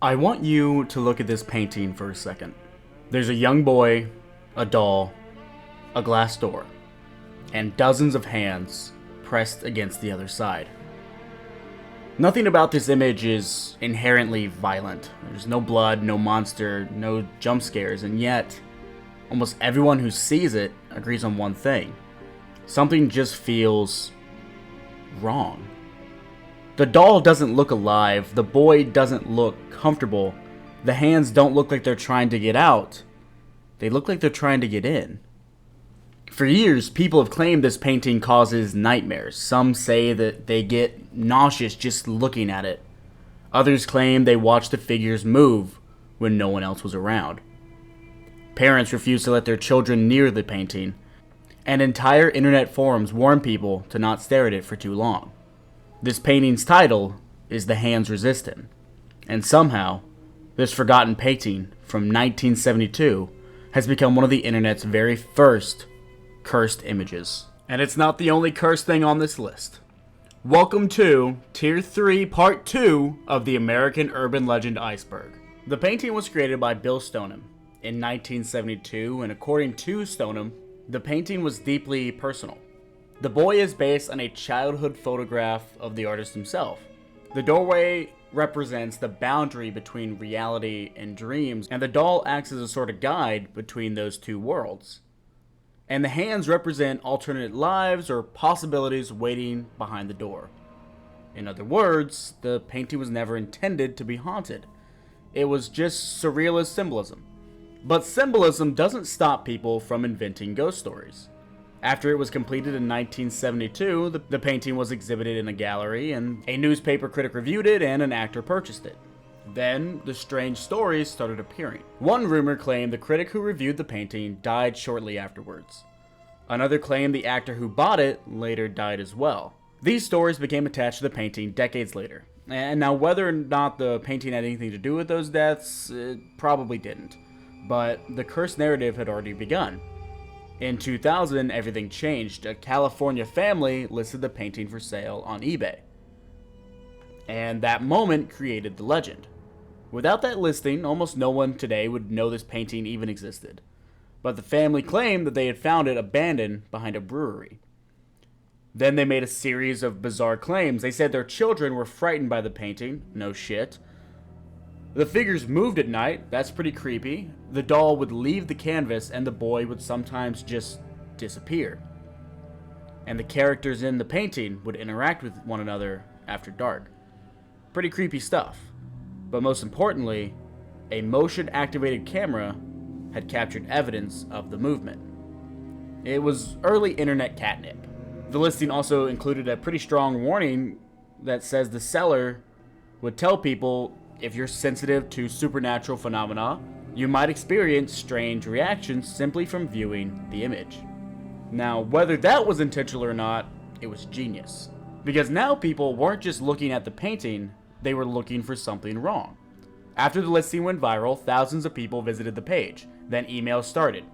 I want you to look at this painting for a second. There's a young boy, a doll, a glass door, and dozens of hands pressed against the other side. Nothing about this image is inherently violent. There's no blood, no monster, no jump scares, and yet, almost everyone who sees it agrees on one thing. Something just feels wrong. The doll doesn't look alive, the boy doesn't look comfortable, the hands don't look like they're trying to get out, they look like they're trying to get in. For years, people have claimed this painting causes nightmares. Some say that they get nauseous just looking at it. Others claim they watch the figures move when no one else was around. Parents refuse to let their children near the painting, and entire internet forums warn people to not stare at it for too long. This painting's title is The Hands Resistant, and somehow, this forgotten painting from 1972 has become one of the internet's very first cursed images. And it's not the only cursed thing on this list. Welcome to Tier 3 Part 2 of the American Urban Legend Iceberg. The painting was created by Bill Stoneham in 1972, and according to Stoneham, the painting was deeply personal. The boy is based on a childhood photograph of the artist himself. The doorway represents the boundary between reality and dreams, and the doll acts as a sort of guide between those two worlds. And the hands represent alternate lives or possibilities waiting behind the door. In other words, the painting was never intended to be haunted. It was just surrealist symbolism. But symbolism doesn't stop people from inventing ghost stories. After it was completed in 1972, the painting was exhibited in a gallery, and a newspaper critic reviewed it, and an actor purchased it. Then, the strange stories started appearing. One rumor claimed the critic who reviewed the painting died shortly afterwards. Another claimed the actor who bought it later died as well. These stories became attached to the painting decades later. And now, whether or not the painting had anything to do with those deaths, it probably didn't. But the cursed narrative had already begun. In 2000, everything changed. A California family listed the painting for sale on eBay. And that moment created the legend. Without that listing, almost no one today would know this painting even existed. But the family claimed that they had found it abandoned behind a brewery. Then they made a series of bizarre claims. They said their children were frightened by the painting. No shit. The figures moved at night. That's pretty creepy. The doll would leave the canvas and the boy would sometimes just disappear. And the characters in the painting would interact with one another after dark. Pretty creepy stuff. But most importantly, a motion-activated camera had captured evidence of the movement. It was early internet catnip. The listing also included a pretty strong warning that says the seller would tell people if you're sensitive to supernatural phenomena, you might experience strange reactions simply from viewing the image. Now, whether that was intentional or not, it was genius. Because now people weren't just looking at the painting, they were looking for something wrong. After the listing went viral, thousands of people visited the page. Then emails started.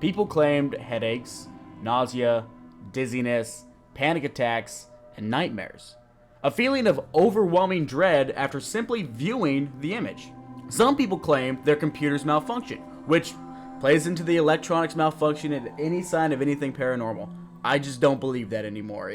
People claimed headaches, nausea, dizziness, panic attacks, and nightmares. A feeling of overwhelming dread after simply viewing the image. Some people claimed their computers malfunctioned, which plays into the electronics malfunction and any sign of anything paranormal. I just don't believe that anymore.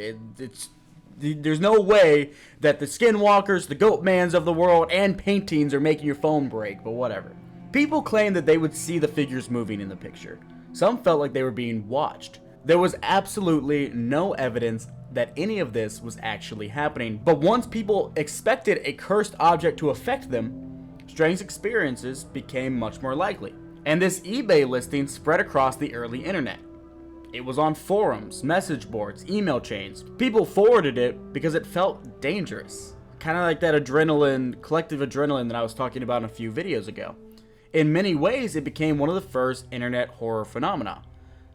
There's no way that the skinwalkers, the Goatmans of the world, and paintings are making your phone break, but whatever. People claimed that they would see the figures moving in the picture. Some felt like they were being watched. There was absolutely no evidence that any of this was actually happening, but once people expected a cursed object to affect them, strange experiences became much more likely. And this eBay listing spread across the early internet. It was on forums, message boards, email chains. People forwarded it because it felt dangerous. Kind of like that adrenaline, collective adrenaline that I was talking about in a few videos ago. In many ways, it became one of the first internet horror phenomena.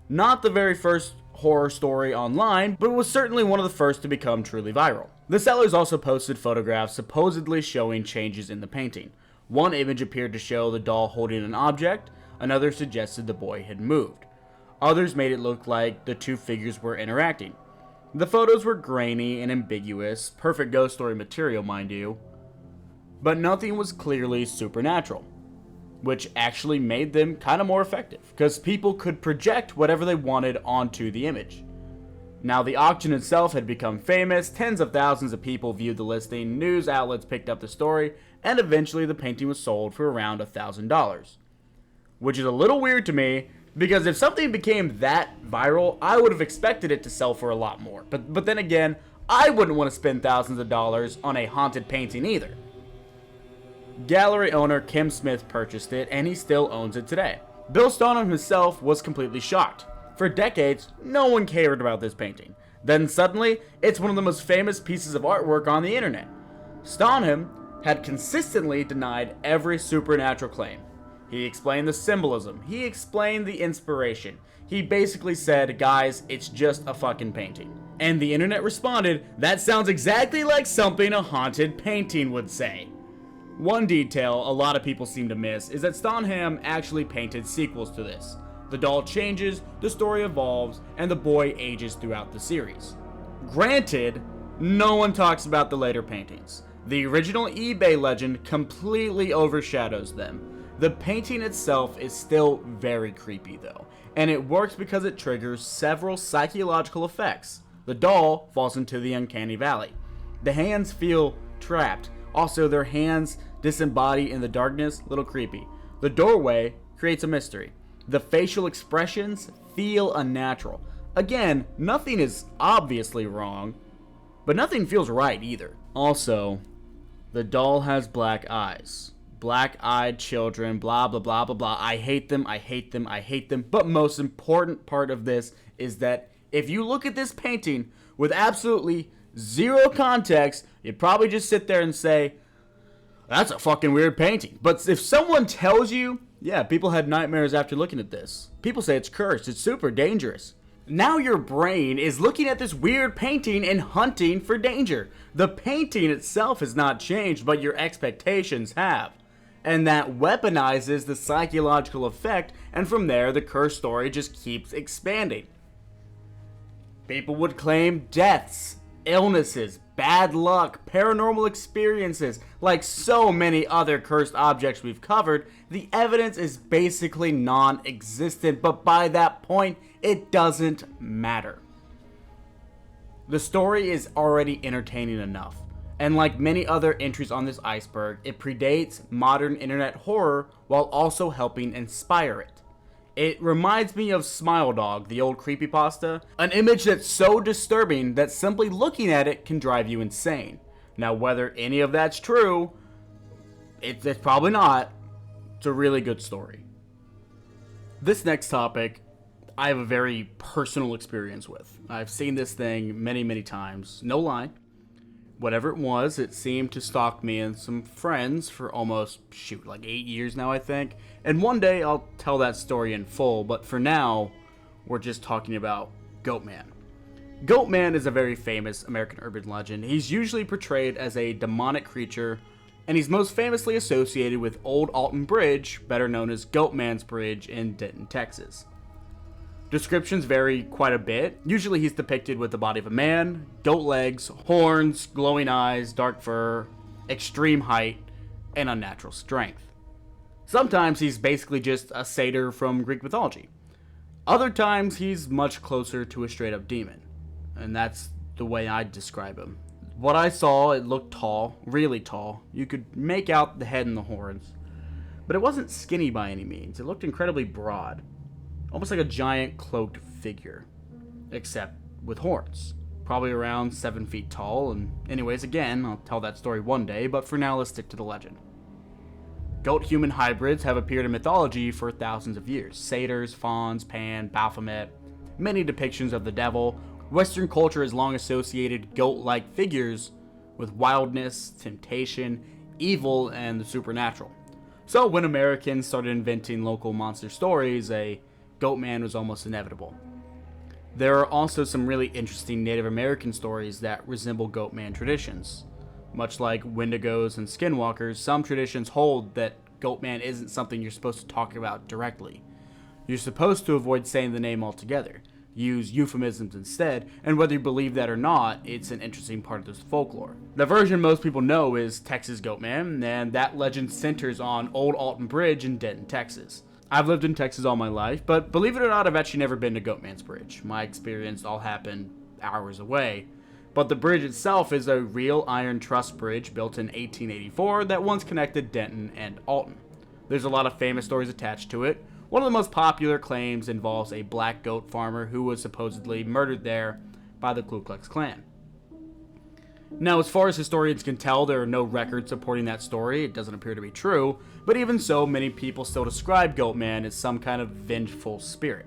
Not the very first horror story online, but it was certainly one of the first to become truly viral. The sellers also posted photographs supposedly showing changes in the painting. One image appeared to show the doll holding an object, another suggested the boy had moved. Others made it look like the two figures were interacting. The photos were grainy and ambiguous, perfect ghost story material, mind you. but nothing was clearly supernatural, which actually made them kind of more effective, because people could project whatever they wanted onto the image. Now, the auction itself had become famous, tens of thousands of people viewed the listing, news outlets picked up the story, and eventually the painting was sold for around $1,000. Which is a little weird to me, because if something became that viral, I would have expected it to sell for a lot more. But then again, I wouldn't want to spend thousands of dollars on a haunted painting either. Gallery owner Kim Smith purchased it, and he still owns it today. Bill Stoneham himself was completely shocked. For decades, no one cared about this painting. Then suddenly, it's one of the most famous pieces of artwork on the internet. Stoneham had consistently denied every supernatural claim. He explained the symbolism. He explained the inspiration. He basically said, guys, it's just a fucking painting. And the internet responded, that sounds exactly like something a haunted painting would say. One detail a lot of people seem to miss is that Stoneham actually painted sequels to this. The doll changes, the story evolves, and the boy ages throughout the series. Granted, no one talks about the later paintings. The original eBay legend completely overshadows them. The painting itself is still very creepy though, and it works because it triggers several psychological effects. The doll falls into the uncanny valley. The hands feel trapped. Also, their hands disembodied in the darkness, little creepy. The doorway creates a mystery. The facial expressions feel unnatural. Again, nothing is obviously wrong, but nothing feels right either. Also, the doll has black eyes. Black-eyed children, blah, blah, blah, blah, blah. I hate them, I hate them, I hate them. But most important part of this is that if you look at this painting with absolutely zero context, you'd probably just sit there and say, that's a fucking weird painting. But if someone tells you, yeah, people had nightmares after looking at this. People say it's cursed, it's super dangerous. Now your brain is looking at this weird painting and hunting for danger. The painting itself has not changed, but your expectations have. And that weaponizes the psychological effect, and from there the curse story just keeps expanding. People would claim deaths, illnesses, bad luck, paranormal experiences. Like so many other cursed objects we've covered, the evidence is basically non-existent, but by that point, it doesn't matter. The story is already entertaining enough, and like many other entries on this iceberg, it predates modern internet horror while also helping inspire it. It reminds me of Smile Dog, the old creepypasta, an image that's so disturbing that simply looking at it can drive you insane. Now, whether any of that's true, it's probably not. It's a really good story. This next topic, I have a very personal experience with. I've seen this thing many, many times. No lie. Whatever it was, it seemed to stalk me and some friends for almost, like 8 years now, I think. And one day I'll tell that story in full, but for now, we're just talking about Goatman. Goatman is a very famous American urban legend. He's usually portrayed as a demonic creature, and he's most famously associated with Old Alton Bridge, better known as Goatman's Bridge in Denton, Texas. Descriptions vary quite a bit. Usually he's depicted with the body of a man, goat legs, horns, glowing eyes, dark fur, extreme height, and unnatural strength. Sometimes he's basically just a satyr from Greek mythology. Other times he's much closer to a straight up demon. And that's the way I'd describe him. What I saw, it looked tall, really tall. You could make out the head and the horns. But it wasn't skinny by any means. It looked incredibly broad. Almost like a giant cloaked figure, except with horns. Probably around 7 feet tall, and anyways, again, I'll tell that story one day, but for now let's stick to the legend. Goat-human hybrids have appeared in mythology for thousands of years. Satyrs, fauns, Pan, Baphomet, many depictions of the devil. Western culture has long associated goat-like figures with wildness, temptation, evil, and the supernatural. So when Americans started inventing local monster stories, a Goatman was almost inevitable. There are also some really interesting Native American stories that resemble Goatman traditions. Much like Wendigos and Skinwalkers, some traditions hold that Goatman isn't something you're supposed to talk about directly. You're supposed to avoid saying the name altogether. use euphemisms instead, and whether you believe that or not, it's an interesting part of this folklore. The version most people know is Texas Goatman, and that legend centers on Old Alton Bridge in Denton, Texas. I've lived in Texas all my life, but believe it or not, I've actually never been to Goatman's Bridge. My experience all happened hours away. But the bridge itself is a real iron truss bridge built in 1884 that once connected Denton and Alton. There's a lot of famous stories attached to it. One of the most popular claims involves a black goat farmer who was supposedly murdered there by the Ku Klux Klan. Now, as far as historians can tell, there are no records supporting that story. It doesn't appear to be true, but even so, many people still describe Goatman as some kind of vengeful spirit.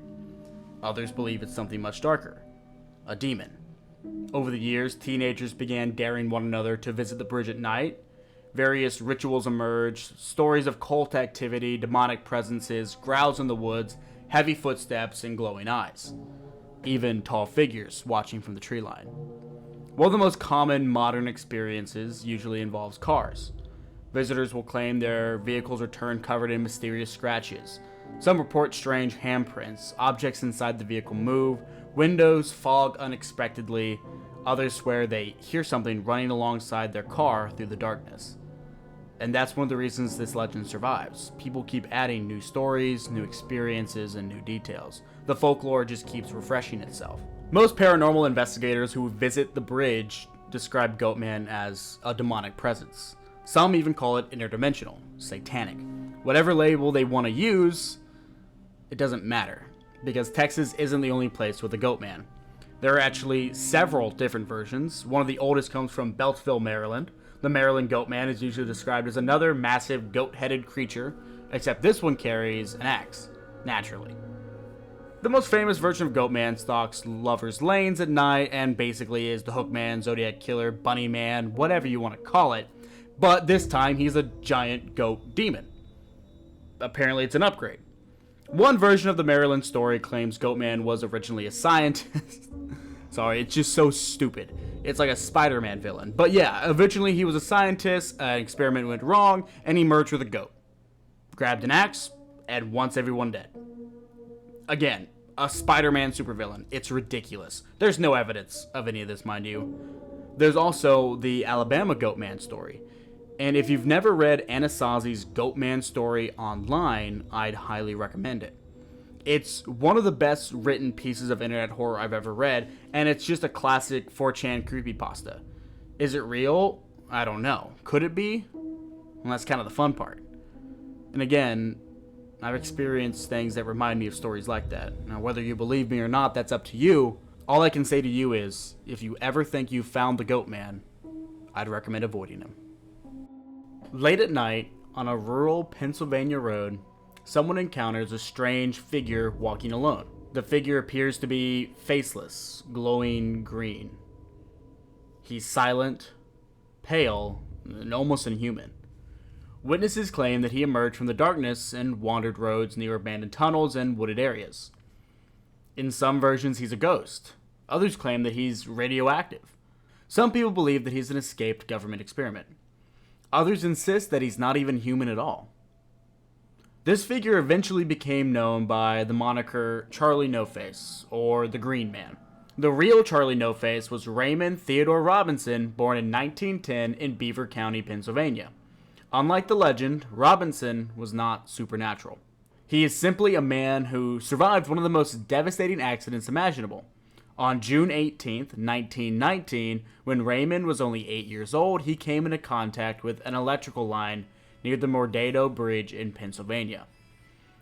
Others believe it's something much darker, a demon. Over the years, teenagers began daring one another to visit the bridge at night. Various rituals emerged, stories of cult activity, demonic presences, growls in the woods, heavy footsteps, and glowing eyes. Even tall figures watching from the tree line. One of the most common modern experiences usually involves cars. Visitors will claim their vehicles return covered in mysterious scratches. Some report strange handprints, objects inside the vehicle move, windows fog unexpectedly. Others swear they hear something running alongside their car through the darkness. And that's one of the reasons this legend survives. People keep adding new stories, new experiences, and new details. The folklore just keeps refreshing itself. Most paranormal investigators who visit the bridge describe Goatman as a demonic presence. Some even call it interdimensional, satanic. Whatever label they want to use, it doesn't matter, because Texas isn't the only place with a Goatman. There are actually several different versions. One of the oldest comes from Beltsville, Maryland. The Maryland Goatman is usually described as another massive goat-headed creature, except this one carries an axe, naturally. The most famous version of Goatman stalks lovers' lanes at night and basically is the Hookman, Zodiac Killer, Bunny Man, whatever you want to call it, but this time he's a giant goat demon. Apparently it's an upgrade. One version of the Maryland story claims Goatman was originally a scientist. Sorry, it's just so stupid. It's like a Spider-Man villain. But yeah, originally he was a scientist, an experiment went wrong, and he merged with a goat. Grabbed an axe, and wants everyone dead. Again, a Spider-Man supervillain. It's ridiculous. There's no evidence of any of this, mind you. There's also the Alabama Goatman story. And if you've never read Anasazi's Goatman story online, I'd highly recommend it. It's one of the best written pieces of internet horror I've ever read, and it's just a classic 4chan creepypasta. Is it real? I don't know. Could it be? Well, that's kind of the fun part. And again, I've experienced things that remind me of stories like that. Now, whether you believe me or not, that's up to you. All I can say to you is, if you ever think you've found the Goatman, I'd recommend avoiding him. Late at night, on a rural Pennsylvania road, someone encounters a strange figure walking alone. The figure appears to be faceless, glowing green. He's silent, pale, and almost inhuman. Witnesses claim that he emerged from the darkness and wandered roads near abandoned tunnels and wooded areas. In some versions, he's a ghost. Others claim that he's radioactive. Some people believe that he's an escaped government experiment. Others insist that he's not even human at all. This figure eventually became known by the moniker Charlie No-Face, or the Green Man. The real Charlie No-Face was Raymond Theodore Robinson, born in 1910 in Beaver County, Pennsylvania. Unlike the legend, Robinson was not supernatural. He is simply a man who survived one of the most devastating accidents imaginable. On June 18, 1919, when Raymond was only 8 years old, he came into contact with an electrical line near the Mordado Bridge in Pennsylvania.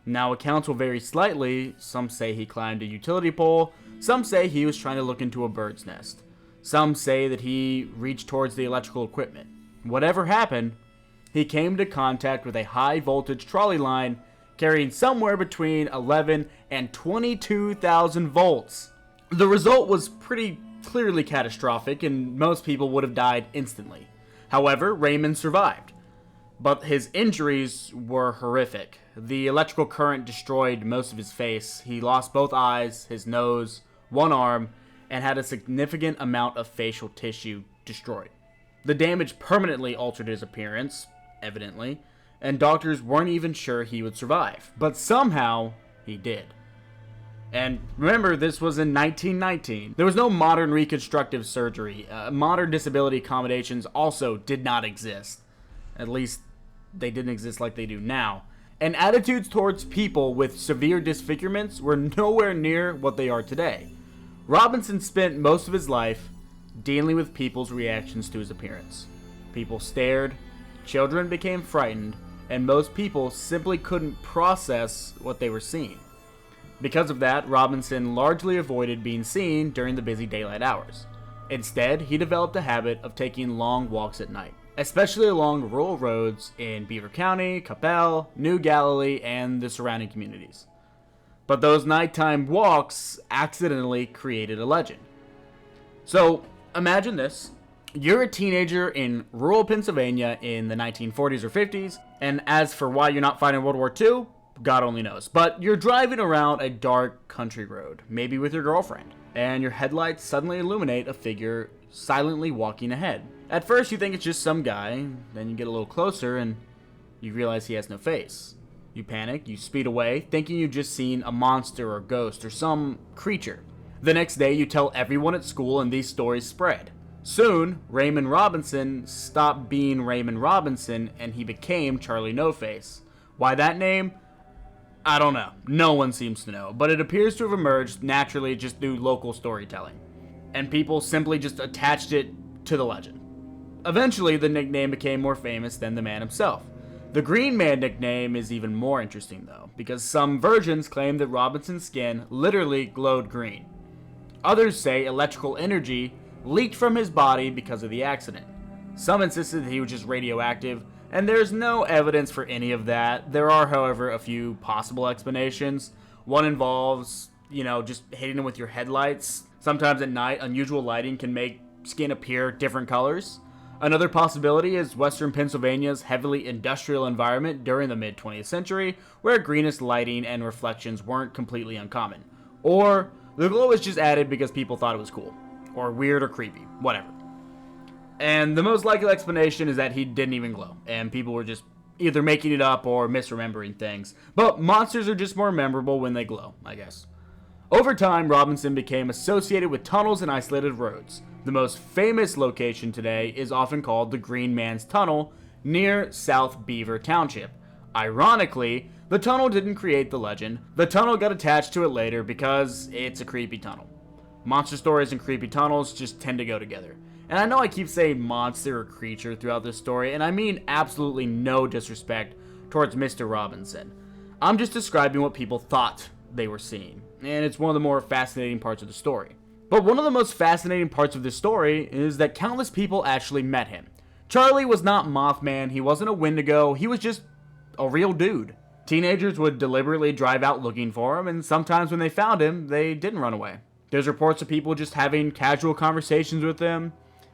Now, accounts will vary slightly. Some say he climbed a utility pole. Some say he was trying to look into a bird's nest. Some say that he reached towards the electrical equipment. Whatever happened, he came into contact with a high-voltage trolley line carrying somewhere between 11 and 22,000 volts. The result was pretty clearly catastrophic, and most people would have died instantly. However, Raymond survived. But his injuries were horrific. The electrical current destroyed most of his face. He lost both eyes, his nose, one arm, and had a significant amount of facial tissue destroyed. The damage permanently altered his appearance, evidently, and doctors weren't even sure he would survive. But somehow, he did. And remember, this was in 1919. There was no modern reconstructive surgery. Modern disability accommodations also did not exist. At least, they didn't exist like they do now. And attitudes towards people with severe disfigurements were nowhere near what they are today. Robinson spent most of his life dealing with people's reactions to his appearance. People stared, children became frightened, and most people simply couldn't process what they were seeing. Because of that, Robinson largely avoided being seen during the busy daylight hours. Instead, he developed a habit of taking long walks at night, especially along rural roads in Beaver County, Coppell, New Galilee, and the surrounding communities. But those nighttime walks accidentally created a legend. So, imagine this. You're a teenager in rural Pennsylvania in the 1940s or 50s, and as for why you're not fighting World War II, God only knows. But you're driving around a dark country road, maybe with your girlfriend, and your headlights suddenly illuminate a figure silently walking ahead. At first you think it's just some guy, then you get a little closer and you realize he has no face. You panic, you speed away, thinking you've just seen a monster or ghost or some creature. The next day you tell everyone at school and these stories spread. Soon, Raymond Robinson stopped being Raymond Robinson and he became Charlie No Face. Why that name? I don't know. No one seems to know, but it appears to have emerged naturally just through local storytelling, and people simply just attached it to the legend. Eventually, the nickname became more famous than the man himself. The Green Man nickname is even more interesting though, because some versions claim that Robinson's skin literally glowed green. Others say electrical energy leaked from his body because of the accident. Some insisted that he was just radioactive, and there's no evidence for any of that. There are, however, a few possible explanations. One involves, just hitting him with your headlights. Sometimes at night, unusual lighting can make skin appear different colors. Another possibility is Western Pennsylvania's heavily industrial environment during the mid-20th century, where greenish lighting and reflections weren't completely uncommon. Or the glow was just added because people thought it was cool, or weird or creepy, whatever. And the most likely explanation is that he didn't even glow, and people were just either making it up or misremembering things. But monsters are just more memorable when they glow, I guess. Over time, Robinson became associated with tunnels and isolated roads. The most famous location today is often called the Green Man's Tunnel near South Beaver Township. Ironically, the tunnel didn't create the legend. The tunnel got attached to it later because it's a creepy tunnel. Monster stories and creepy tunnels just tend to go together. And I know I keep saying monster or creature throughout this story, and I mean absolutely no disrespect towards Mr. Robinson. I'm just describing what people thought they were seeing, and it's one of the more fascinating parts of the story. But one of the most fascinating parts of this story is that countless people actually met him. Charlie was not Mothman, he wasn't a Wendigo, he was just a real dude. Teenagers would deliberately drive out looking for him, and sometimes when they found him, they didn't run away. There's reports of people just having casual conversations with him,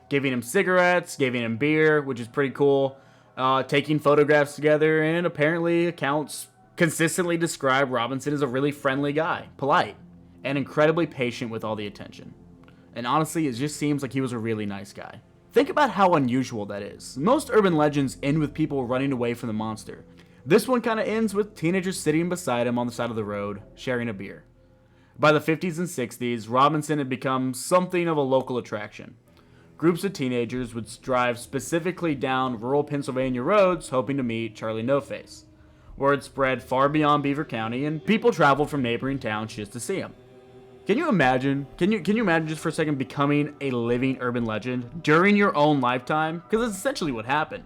giving him cigarettes, giving him beer, which is pretty cool, taking photographs together, and apparently accounts consistently describe Robinson as a really friendly guy, polite, and incredibly patient with all the attention. And honestly, it just seems like he was a really nice guy. Think about how unusual that is. Most urban legends end with people running away from the monster. This one kind of ends with teenagers sitting beside him on the side of the road, sharing a beer. By the 50s and 60s, Robinson had become something of a local attraction. Groups of teenagers would drive specifically down rural Pennsylvania roads hoping to meet Charlie No Face. Word spread far beyond Beaver County, and people traveled from neighboring towns just to see him. Can you imagine? Can you imagine just for a second becoming a living urban legend during your own lifetime? Because that's essentially what happened.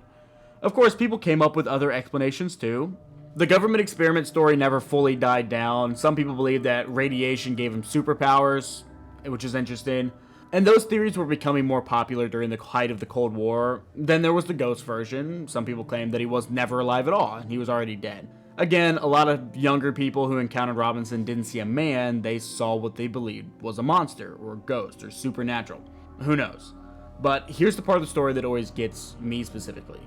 Of course, people came up with other explanations too. The government experiment story never fully died down. Some people believe that radiation gave him superpowers, which is interesting. And those theories were becoming more popular during the height of the Cold War. Then there was the ghost version. Some people claimed that he was never alive at all, and he was already dead. Again, a lot of younger people who encountered Robinson didn't see a man, they saw what they believed was a monster, or a ghost, or supernatural. Who knows? But here's the part of the story that always gets me specifically.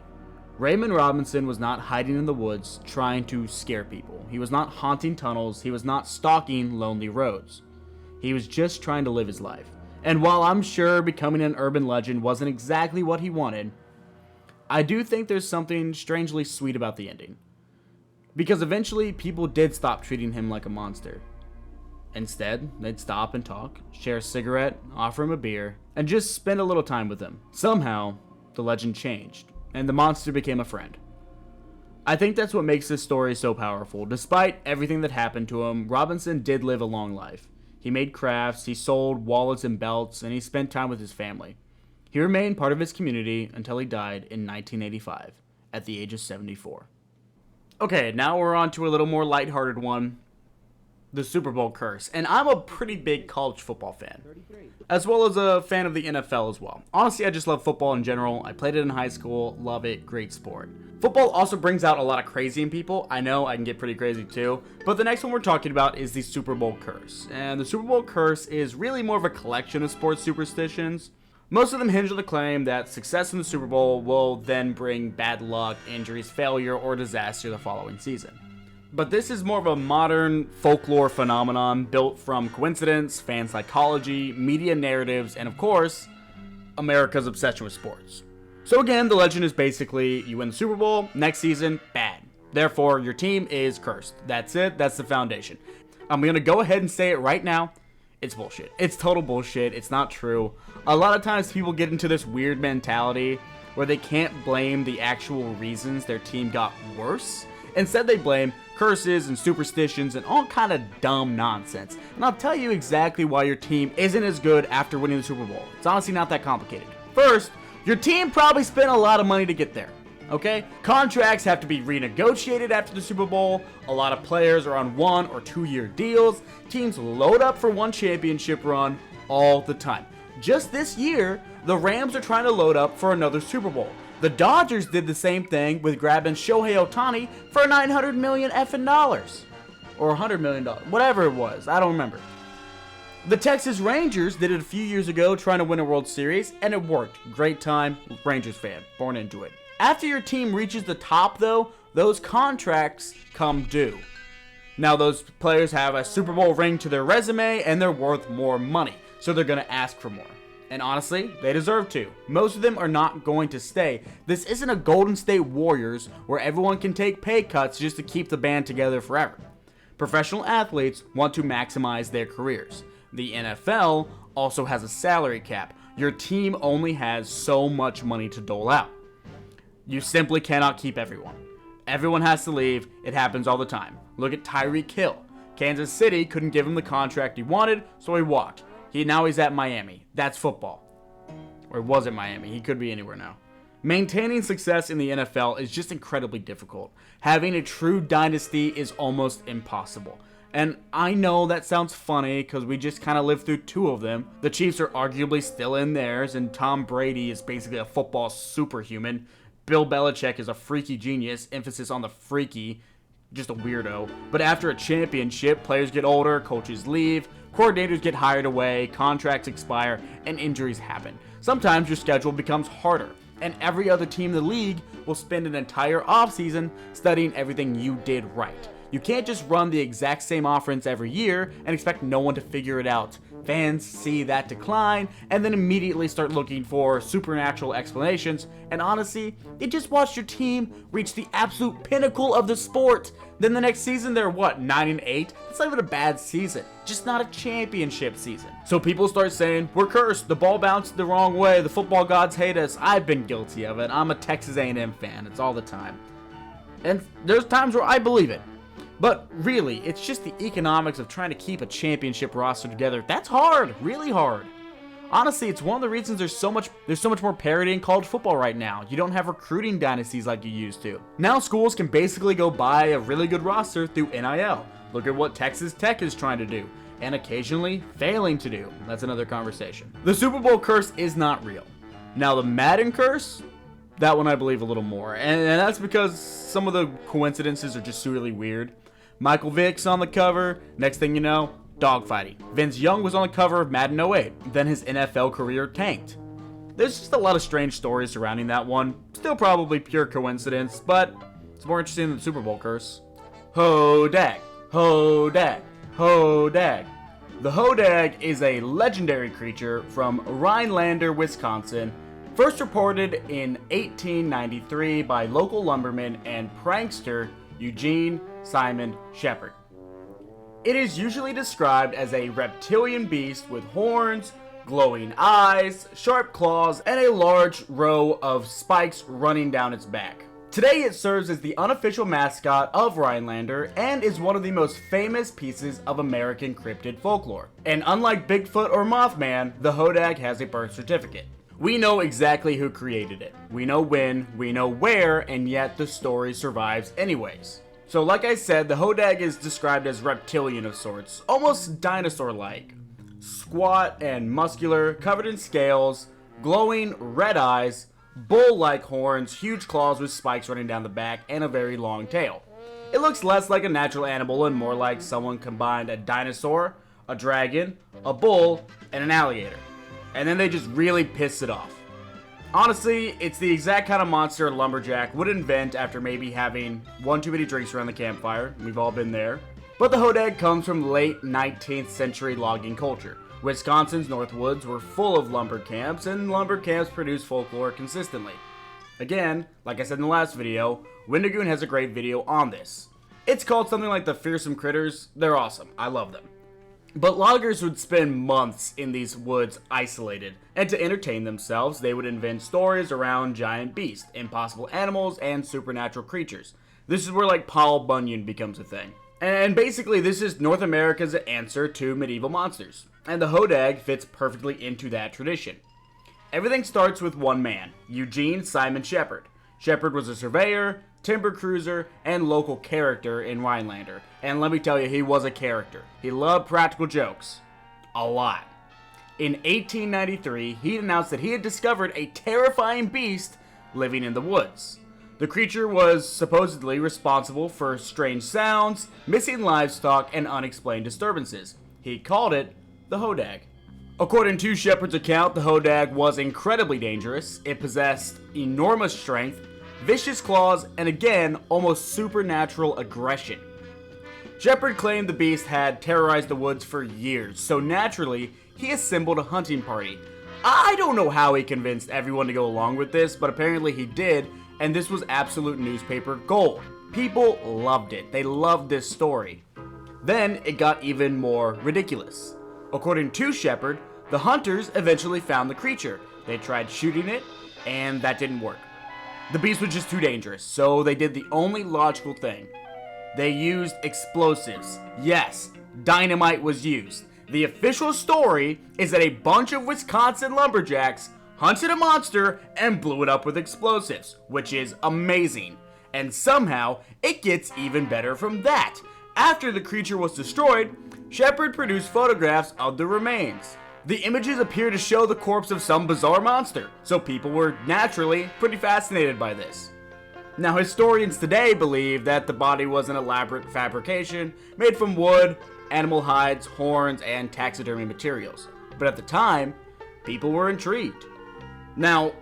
Raymond Robinson was not hiding in the woods trying to scare people. He was not haunting tunnels. He was not stalking lonely roads. He was just trying to live his life. And while I'm sure becoming an urban legend wasn't exactly what he wanted, I do think there's something strangely sweet about the ending. Because eventually people did stop treating him like a monster. Instead, they'd stop and talk, share a cigarette, offer him a beer, and just spend a little time with him. Somehow, the legend changed, and the monster became a friend. I think that's what makes this story so powerful. Despite everything that happened to him, Robinson did live a long life. He made crafts, he sold wallets and belts, and he spent time with his family. He remained part of his community until he died in 1985, at the age of 74. Okay, now we're on to a little more lighthearted one. The Super Bowl curse. And I'm a pretty big college football fan, as well as a fan of the NFL as well. Honestly, I just love football in general. I played it in high school, love it, great sport. Football also brings out a lot of crazy in people. I know I can get pretty crazy too, but the next one we're talking about is the Super Bowl curse. And the Super Bowl curse is really more of a collection of sports superstitions. Most of them hinge on the claim that success in the Super Bowl will then bring bad luck, injuries, failure, or disaster the following season. But this is more of a modern folklore phenomenon built from coincidence, fan psychology, media narratives, and of course, America's obsession with sports. So again, the legend is basically, you win the Super Bowl, next season, bad. Therefore, your team is cursed. That's it, that's the foundation. I'm gonna go ahead and say it right now, it's bullshit. It's total bullshit, it's not true. A lot of times people get into this weird mentality where they can't blame the actual reasons their team got worse. Instead, they blame curses and superstitions and all kind of dumb nonsense. And I'll tell you exactly why your team isn't as good after winning the Super Bowl. It's honestly not that complicated. First, your team probably spent a lot of money to get there. Okay? Contracts have to be renegotiated after the Super Bowl. A lot of players are on 1 or 2 year deals. Teams load up for one championship run all the time. Just this year, the Rams are trying to load up for another Super Bowl. The Dodgers did the same thing with grabbing Shohei Ohtani for $900 million effing dollars. Or $100 million, whatever it was, I don't remember. The Texas Rangers did it a few years ago trying to win a World Series, and it worked. Great time, Rangers fan, born into it. After your team reaches the top though, those contracts come due. Now those players have a Super Bowl ring to their resume and they're worth more money, so they're going to ask for more. And honestly, they deserve to. Most of them are not going to stay. This isn't a Golden State Warriors where everyone can take pay cuts just to keep the band together forever. Professional athletes want to maximize their careers. The NFL also has a salary cap. Your team only has so much money to dole out. You simply cannot keep everyone. Everyone has to leave. It happens all the time. Look at Tyreek Hill. Kansas City couldn't give him the contract he wanted, so he walked. Now he's at Miami. That's football. Or he was at Miami. He could be anywhere now. Maintaining success in the NFL is just incredibly difficult. Having a true dynasty is almost impossible. And I know that sounds funny because we just kind of lived through 2 of them. The Chiefs are arguably still in theirs, and Tom Brady is basically a football superhuman. Bill Belichick is a freaky genius, emphasis on the freaky, just a weirdo. But after a championship, players get older, coaches leave, coordinators get hired away, contracts expire, and injuries happen. Sometimes your schedule becomes harder, and every other team in the league will spend an entire offseason studying everything you did right. You can't just run the exact same offense every year and expect no one to figure it out. Fans see that decline and then immediately start looking for supernatural explanations, and honestly, they just watched your team reach the absolute pinnacle of the sport. Then the next season they're 9-8? That's not even a bad season, just not a championship season. So people start saying, we're cursed, the ball bounced the wrong way, the football gods hate us. I've been guilty of it. I'm a Texas A&M fan, it's all the time. And there's times where I believe it. But really, it's just the economics of trying to keep a championship roster together. That's hard, really hard. Honestly, it's one of the reasons there's so much more parity in college football right now. You don't have recruiting dynasties like you used to. Now schools can basically go buy a really good roster through NIL. Look at what Texas Tech is trying to do, and occasionally failing to do. That's another conversation. The Super Bowl curse is not real. Now the Madden curse, that one I believe a little more, and that's because some of the coincidences are just really weird. Michael Vick's on the cover, next thing you know, dogfighting. Vince Young was on the cover of Madden 08, then his NFL career tanked. There's just a lot of strange stories surrounding that one, still probably pure coincidence, but it's more interesting than the Super Bowl curse. Hodag, Hodag, Hodag. The Hodag is a legendary creature from Rhinelander, Wisconsin, first reported in 1893 by local lumberman and prankster Eugene Simon Shepard. It is usually described as a reptilian beast with horns, glowing eyes, sharp claws, and a large row of spikes running down its back. Today it serves as the unofficial mascot of Rhinelander and is one of the most famous pieces of American cryptid folklore. And unlike Bigfoot or Mothman, the Hodag has a birth certificate. We know exactly who created it. We know when, we know where, and yet the story survives anyways. So like I said, the Hodag is described as reptilian of sorts, almost dinosaur-like. Squat and muscular, covered in scales, glowing red eyes, bull-like horns, huge claws with spikes running down the back, and a very long tail. It looks less like a natural animal and more like someone combined a dinosaur, a dragon, a bull, and an alligator. And then they just really piss it off. Honestly, it's the exact kind of monster a lumberjack would invent after maybe having one too many drinks around the campfire. We've all been there. But the Hodag comes from late 19th century logging culture. Wisconsin's Northwoods were full of lumber camps, and lumber camps produce folklore consistently. Again, like I said in the last video, Wendigoon has a great video on this. It's called something like the Fearsome Critters. They're awesome. I love them. But loggers would spend months in these woods isolated, and to entertain themselves, they would invent stories around giant beasts, impossible animals, and supernatural creatures. This is where like Paul Bunyan becomes a thing. And basically this is North America's answer to medieval monsters, and the Hodag fits perfectly into that tradition. Everything starts with one man, Eugene Simon Shepard. Shepard was a surveyor, timber cruiser, and local character in Rhinelander. And let me tell you, he was a character. He loved practical jokes. A lot. In 1893, he announced that he had discovered a terrifying beast living in the woods. The creature was supposedly responsible for strange sounds, missing livestock, and unexplained disturbances. He called it the Hodag. According to Shepard's account, the Hodag was incredibly dangerous. It possessed enormous strength, vicious claws, and again, almost supernatural aggression. Shepard claimed the beast had terrorized the woods for years, so naturally, he assembled a hunting party. I don't know how he convinced everyone to go along with this, but apparently he did, and this was absolute newspaper gold. People loved it. They loved this story. Then it got even more ridiculous. According to Shepard, the hunters eventually found the creature. They tried shooting it, and that didn't work. The beast was just too dangerous, so they did the only logical thing. They used explosives. Yes, dynamite was used. The official story is that a bunch of Wisconsin lumberjacks hunted a monster and blew it up with explosives, which is amazing. And somehow, it gets even better from that. After the creature was destroyed, Shepard produced photographs of the remains. The images appear to show the corpse of some bizarre monster, so people were naturally pretty fascinated by this. Now, historians today believe that the body was an elaborate fabrication made from wood, animal hides, horns, and taxidermy materials. But at the time, people were intrigued. Now,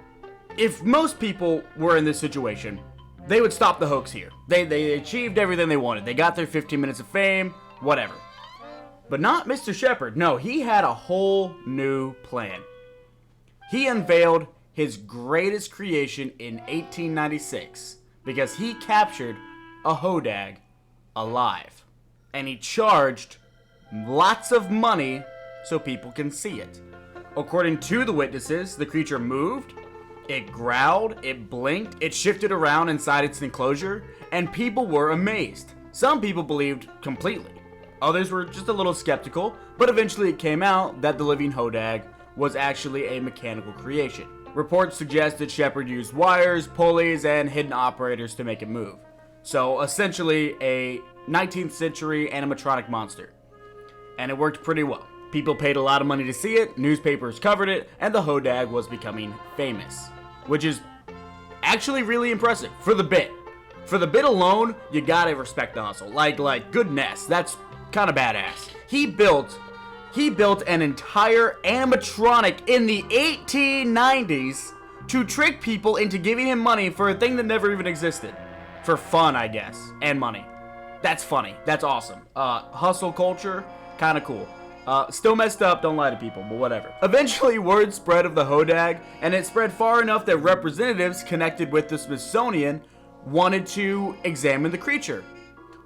if most people were in this situation, they would stop the hoax here. They achieved everything they wanted. They got their 15 minutes of fame, whatever. But not Mr. Shepard. No, he had a whole new plan. He unveiled his greatest creation in 1896 because he captured a Hodag alive. And he charged lots of money so people can see it. According to the witnesses, the creature moved, it growled, it blinked, it shifted around inside its enclosure, and people were amazed. Some people believed completely. Others were just a little skeptical, but eventually it came out that the living Hodag was actually a mechanical creation. Reports suggest that Shepard used wires, pulleys, and hidden operators to make it move. So essentially a 19th century animatronic monster. And it worked pretty well. People paid a lot of money to see it, newspapers covered it, and the Hodag was becoming famous. Which is actually really impressive for the bit. For the bit alone, you gotta respect the hustle. Like goodness, that's kind of badass. He built an entire animatronic in the 1890s to trick people into giving him money for a thing that never even existed. For fun, I guess, and money. That's funny. That's awesome. Hustle culture, kind of cool. Still messed up, don't lie to people, but whatever. Eventually, word spread of the Hodag, and it spread far enough that representatives connected with the Smithsonian wanted to examine the creature.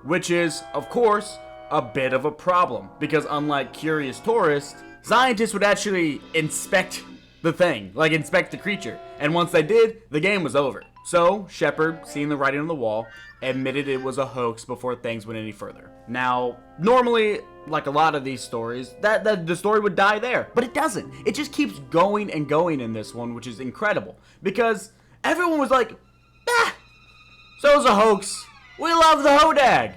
Which is, of course, a bit of a problem, because unlike curious tourists, scientists would actually inspect the thing, like inspect the creature, and once they did, the game was over. So, Shepard, seeing the writing on the wall, admitted it was a hoax before things went any further. Now, normally, like a lot of these stories, that the story would die there, but it doesn't. It just keeps going and going in this one, which is incredible, because everyone was like, so it was a hoax. We love the Hodag.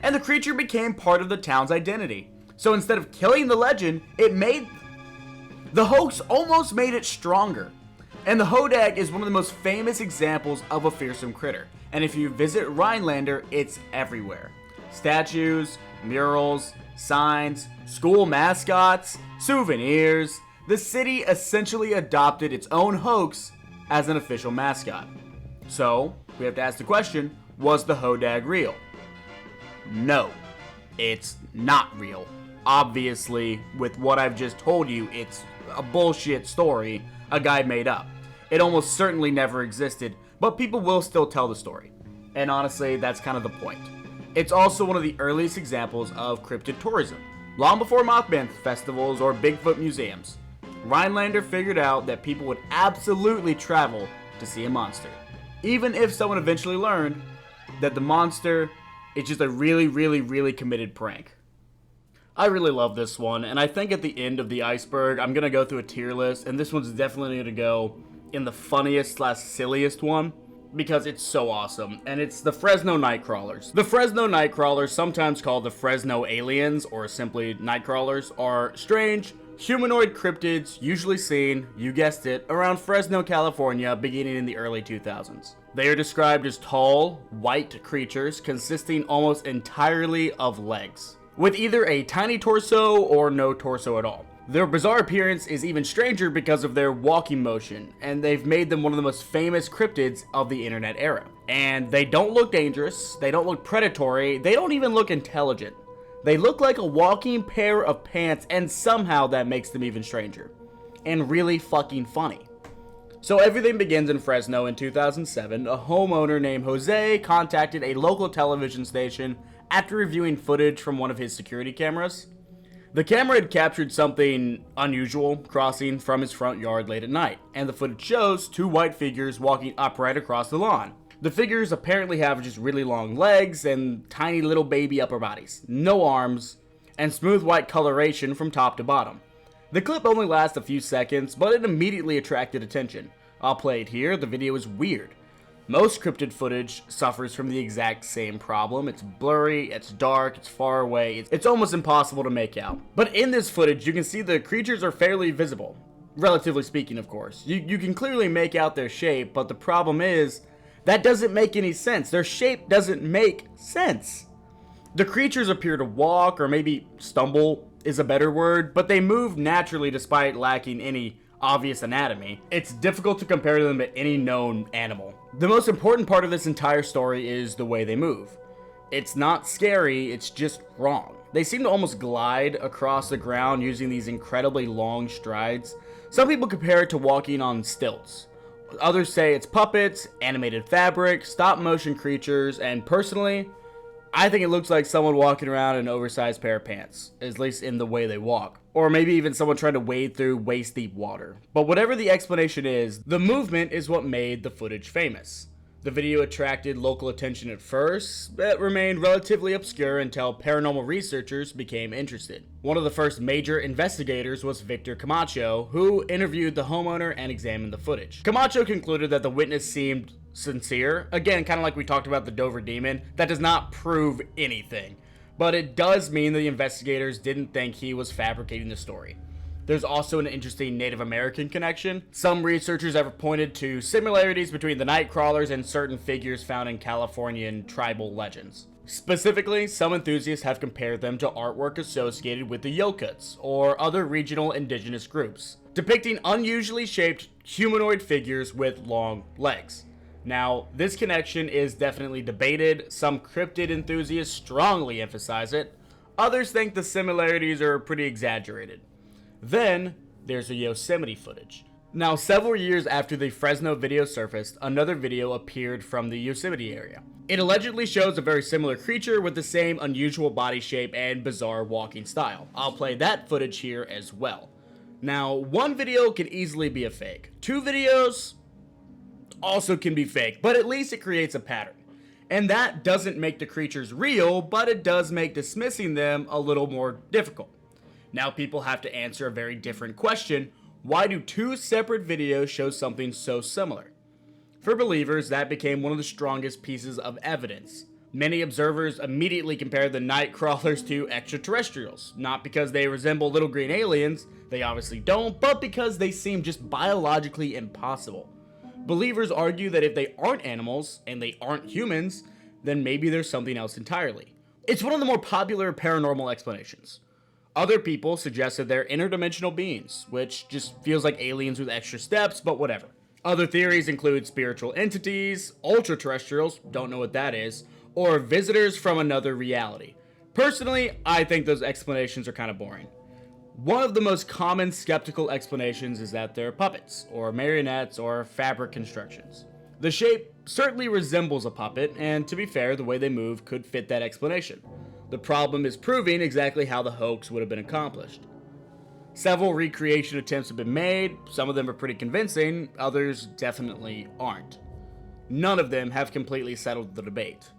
And the creature became part of the town's identity. So instead of killing the legend, the hoax almost made it stronger. And the Hodag is one of the most famous examples of a fearsome critter. And if you visit Rhinelander, it's everywhere. Statues, murals, signs, school mascots, souvenirs. The city essentially adopted its own hoax as an official mascot. So, we have to ask the question, was the Hodag real? No, it's not real. Obviously, with what I've just told you, it's a bullshit story a guy made up. It almost certainly never existed, but people will still tell the story. And honestly, that's kind of the point. It's also one of the earliest examples of cryptid tourism. Long before Mothman festivals or Bigfoot museums, Rhinelander figured out that people would absolutely travel to see a monster. Even if someone eventually learned that the monster is just a really committed prank. I really love this one, and I think at the end of the iceberg, I'm going to go through a tier list, and this one's definitely going to go in the funniest / silliest one, because it's so awesome, and it's the Fresno Nightcrawlers. The Fresno Nightcrawlers, sometimes called the Fresno Aliens, or simply Nightcrawlers, are strange, humanoid cryptids usually seen, you guessed it, around Fresno, California, beginning in the early 2000s. They are described as tall, white creatures consisting almost entirely of legs, with either a tiny torso or no torso at all. Their bizarre appearance is even stranger because of their walking motion, and they've made them one of the most famous cryptids of the internet era. And they don't look dangerous, they don't look predatory, they don't even look intelligent. They look like a walking pair of pants, and somehow that makes them even stranger. And really fucking funny. So everything begins in Fresno in 2007. A homeowner named Jose contacted a local television station after reviewing footage from one of his security cameras. The camera had captured something unusual crossing from his front yard late at night, and the footage shows two white figures walking upright across the lawn. The figures apparently have just really long legs and tiny little baby upper bodies, no arms, and smooth white coloration from top to bottom. The clip only lasts a few seconds, but it immediately attracted attention. I'll play it here. The video is weird. Most cryptid footage suffers from the exact same problem. It's blurry, it's dark, it's far away, it's almost impossible to make out. But in this footage, you can see the creatures are fairly visible. Relatively speaking, of course. You can clearly make out their shape, but the problem is, that doesn't make any sense. Their shape doesn't make sense. The creatures appear to walk, or maybe stumble is a better word, but they move naturally despite lacking any obvious anatomy. It's difficult to compare them to any known animal. The most important part of this entire story is the way they move. It's not scary, it's just wrong. They seem to almost glide across the ground using these incredibly long strides. Some people compare it to walking on stilts. Others say it's puppets, animated fabric, stop-motion creatures, and personally, I think it looks like someone walking around in an oversized pair of pants, at least in the way they walk. Or maybe even someone trying to wade through waist-deep water. But whatever the explanation is, the movement is what made the footage famous. The video attracted local attention at first, but remained relatively obscure until paranormal researchers became interested. One of the first major investigators was Victor Camacho, who interviewed the homeowner and examined the footage. Camacho concluded that the witness seemed sincere. Again, kind of like we talked about the Dover Demon, that does not prove anything. But it does mean that the investigators didn't think he was fabricating the story. There's also an interesting Native American connection. Some researchers have pointed to similarities between the Nightcrawlers and certain figures found in Californian tribal legends. Specifically, some enthusiasts have compared them to artwork associated with the Yokuts, or other regional indigenous groups, depicting unusually shaped humanoid figures with long legs. Now, this connection is definitely debated. Some cryptid enthusiasts strongly emphasize it. Others think the similarities are pretty exaggerated. Then, there's the Yosemite footage. Now, several years after the Fresno video surfaced, another video appeared from the Yosemite area. It allegedly shows a very similar creature with the same unusual body shape and bizarre walking style. I'll play that footage here as well. Now, one video can easily be a fake. Two videos also can be fake, but at least it creates a pattern. And that doesn't make the creatures real, but it does make dismissing them a little more difficult. Now people have to answer a very different question. Why do two separate videos show something so similar? For believers, that became one of the strongest pieces of evidence. Many observers immediately compared the Nightcrawlers to extraterrestrials, not because they resemble little green aliens, they obviously don't, but because they seem just biologically impossible. Believers argue that if they aren't animals, and they aren't humans, then maybe there's something else entirely. It's one of the more popular paranormal explanations. Other people suggest that they're interdimensional beings, which just feels like aliens with extra steps, but whatever. Other theories include spiritual entities, ultra-terrestrials, don't know what that is, or visitors from another reality. Personally, I think those explanations are kind of boring. One of the most common skeptical explanations is that they're puppets, or marionettes, or fabric constructions. The shape certainly resembles a puppet, and to be fair, the way they move could fit that explanation. The problem is proving exactly how the hoax would have been accomplished. Several recreation attempts have been made, some of them are pretty convincing, others definitely aren't. None of them have completely settled the debate.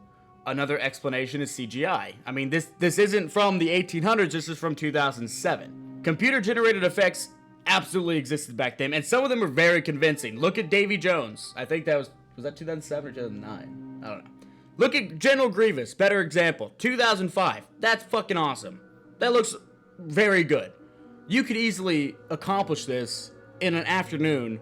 Another explanation is CGI. I mean, this isn't from the 1800s, this is from 2007. Computer-generated effects absolutely existed back then, and some of them are very convincing. Look at Davy Jones. I think that was that 2007 or 2009? I don't know. Look at General Grievous, better example. 2005. That's fucking awesome. That looks very good. You could easily accomplish this in an afternoon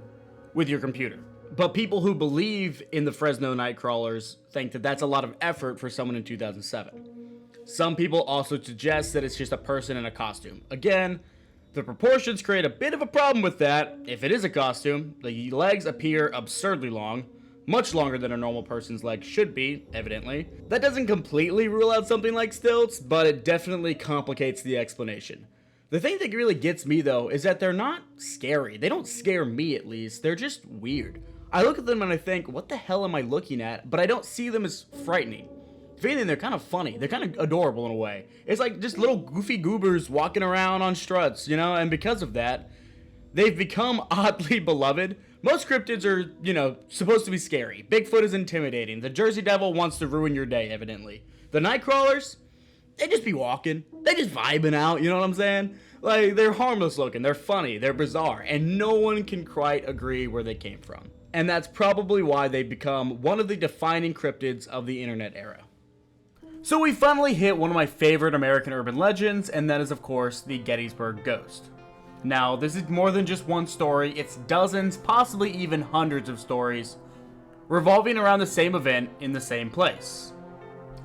with your computer. But people who believe in the Fresno Nightcrawlers think that that's a lot of effort for someone in 2007. Some people also suggest that it's just a person in a costume. Again, the proportions create a bit of a problem with that. If it is a costume, the legs appear absurdly long, much longer than a normal person's legs should be, evidently. That doesn't completely rule out something like stilts, but it definitely complicates the explanation. The thing that really gets me, though, is that they're not scary. They don't scare me, at least. They're just weird. I look at them and I think, what the hell am I looking at? But I don't see them as frightening. If anything, they're kind of funny. They're kind of adorable in a way. It's like just little goofy goobers walking around on struts, you know? And because of that, they've become oddly beloved. Most cryptids are, supposed to be scary. Bigfoot is intimidating. The Jersey Devil wants to ruin your day, evidently. The Nightcrawlers, they just be walking. They just vibing out, you know what I'm saying? Like, they're harmless looking. They're funny. They're bizarre. And no one can quite agree where they came from. And that's probably why they've become one of the defining cryptids of the internet era. So we finally hit one of my favorite American urban legends, and that is, of course, the Gettysburg Ghost. Now, this is more than just one story, it's dozens, possibly even hundreds of stories, revolving around the same event in the same place.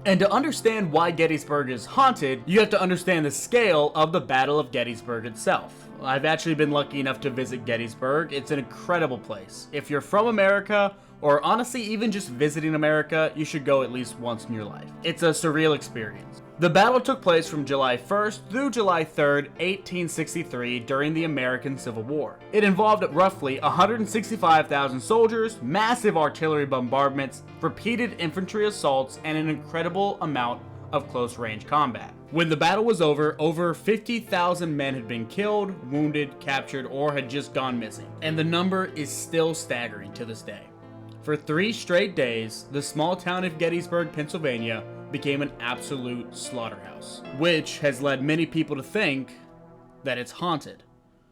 And to understand why Gettysburg is haunted, you have to understand the scale of the Battle of Gettysburg itself. I've actually been lucky enough to visit Gettysburg. It's an incredible place. If you're from America, or honestly even just visiting America, you should go at least once in your life. It's a surreal experience. The battle took place from July 1st through July 3rd, 1863 during the American Civil War. It involved roughly 165,000 soldiers, massive artillery bombardments, repeated infantry assaults, and an incredible amount of close-range combat. When the battle was over 50,000 men had been killed, wounded, captured, or had just gone missing. And the number is still staggering to this day. For 3 straight days, the small town of Gettysburg, Pennsylvania, became an absolute slaughterhouse, which has led many people to think that it's haunted.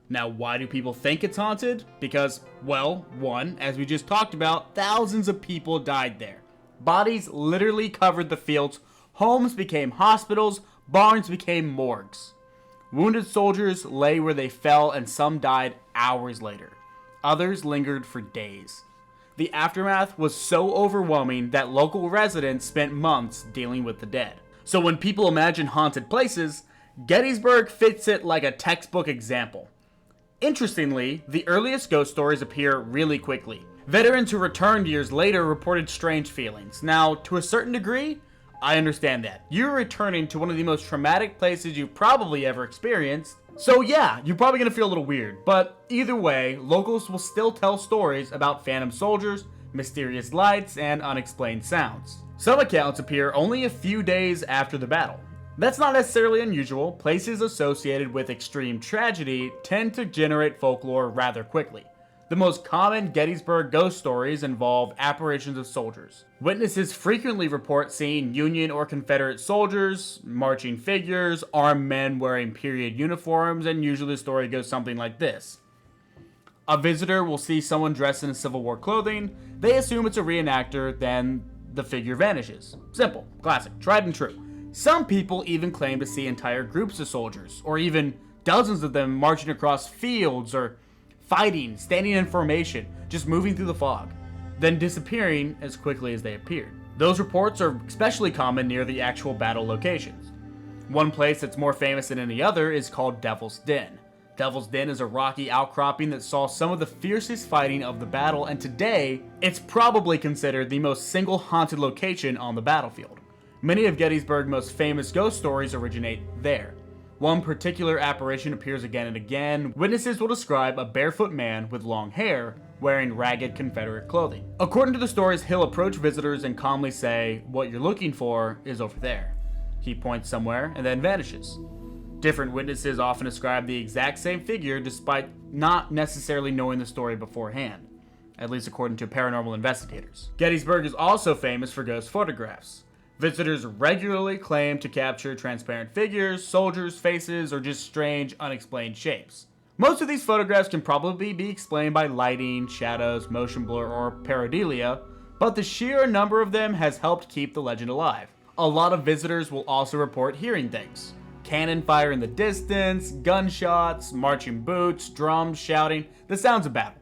Now, why do people think it's haunted? Because, well, one, as we just talked about, thousands of people died there. Bodies literally covered the fields, homes became hospitals, barns became morgues. Wounded soldiers lay where they fell, and some died hours later. Others lingered for days. The aftermath was so overwhelming that local residents spent months dealing with the dead. So when people imagine haunted places, Gettysburg fits it like a textbook example. Interestingly, the earliest ghost stories appear really quickly. Veterans who returned years later reported strange feelings. Now, to a certain degree, I understand that. You're returning to one of the most traumatic places you've probably ever experienced. So yeah, you're probably gonna feel a little weird, but either way, locals will still tell stories about phantom soldiers, mysterious lights, and unexplained sounds. Some accounts appear only a few days after the battle. That's not necessarily unusual. Places associated with extreme tragedy tend to generate folklore rather quickly. The most common Gettysburg ghost stories involve apparitions of soldiers. Witnesses frequently report seeing Union or Confederate soldiers, marching figures, armed men wearing period uniforms, and usually the story goes something like this. A visitor will see someone dressed in Civil War clothing, they assume it's a reenactor, then the figure vanishes. Simple, classic, tried and true. Some people even claim to see entire groups of soldiers, or even dozens of them marching across fields or fighting, standing in formation, just moving through the fog, then disappearing as quickly as they appeared. Those reports are especially common near the actual battle locations. One place that's more famous than any other is called Devil's Den. Devil's Den is a rocky outcropping that saw some of the fiercest fighting of the battle, and today, it's probably considered the most single haunted location on the battlefield. Many of Gettysburg's most famous ghost stories originate there. One particular apparition appears again and again. Witnesses will describe a barefoot man with long hair wearing ragged Confederate clothing. According to the stories, he'll approach visitors and calmly say, "What you're looking for is over there." He points somewhere and then vanishes. Different witnesses often describe the exact same figure despite not necessarily knowing the story beforehand, at least according to paranormal investigators. Gettysburg is also famous for ghost photographs. Visitors regularly claim to capture transparent figures, soldiers' faces, or just strange, unexplained shapes. Most of these photographs can probably be explained by lighting, shadows, motion blur, or pareidolia, but the sheer number of them has helped keep the legend alive. A lot of visitors will also report hearing things. Cannon fire in the distance, gunshots, marching boots, drums, shouting, the sounds of battle.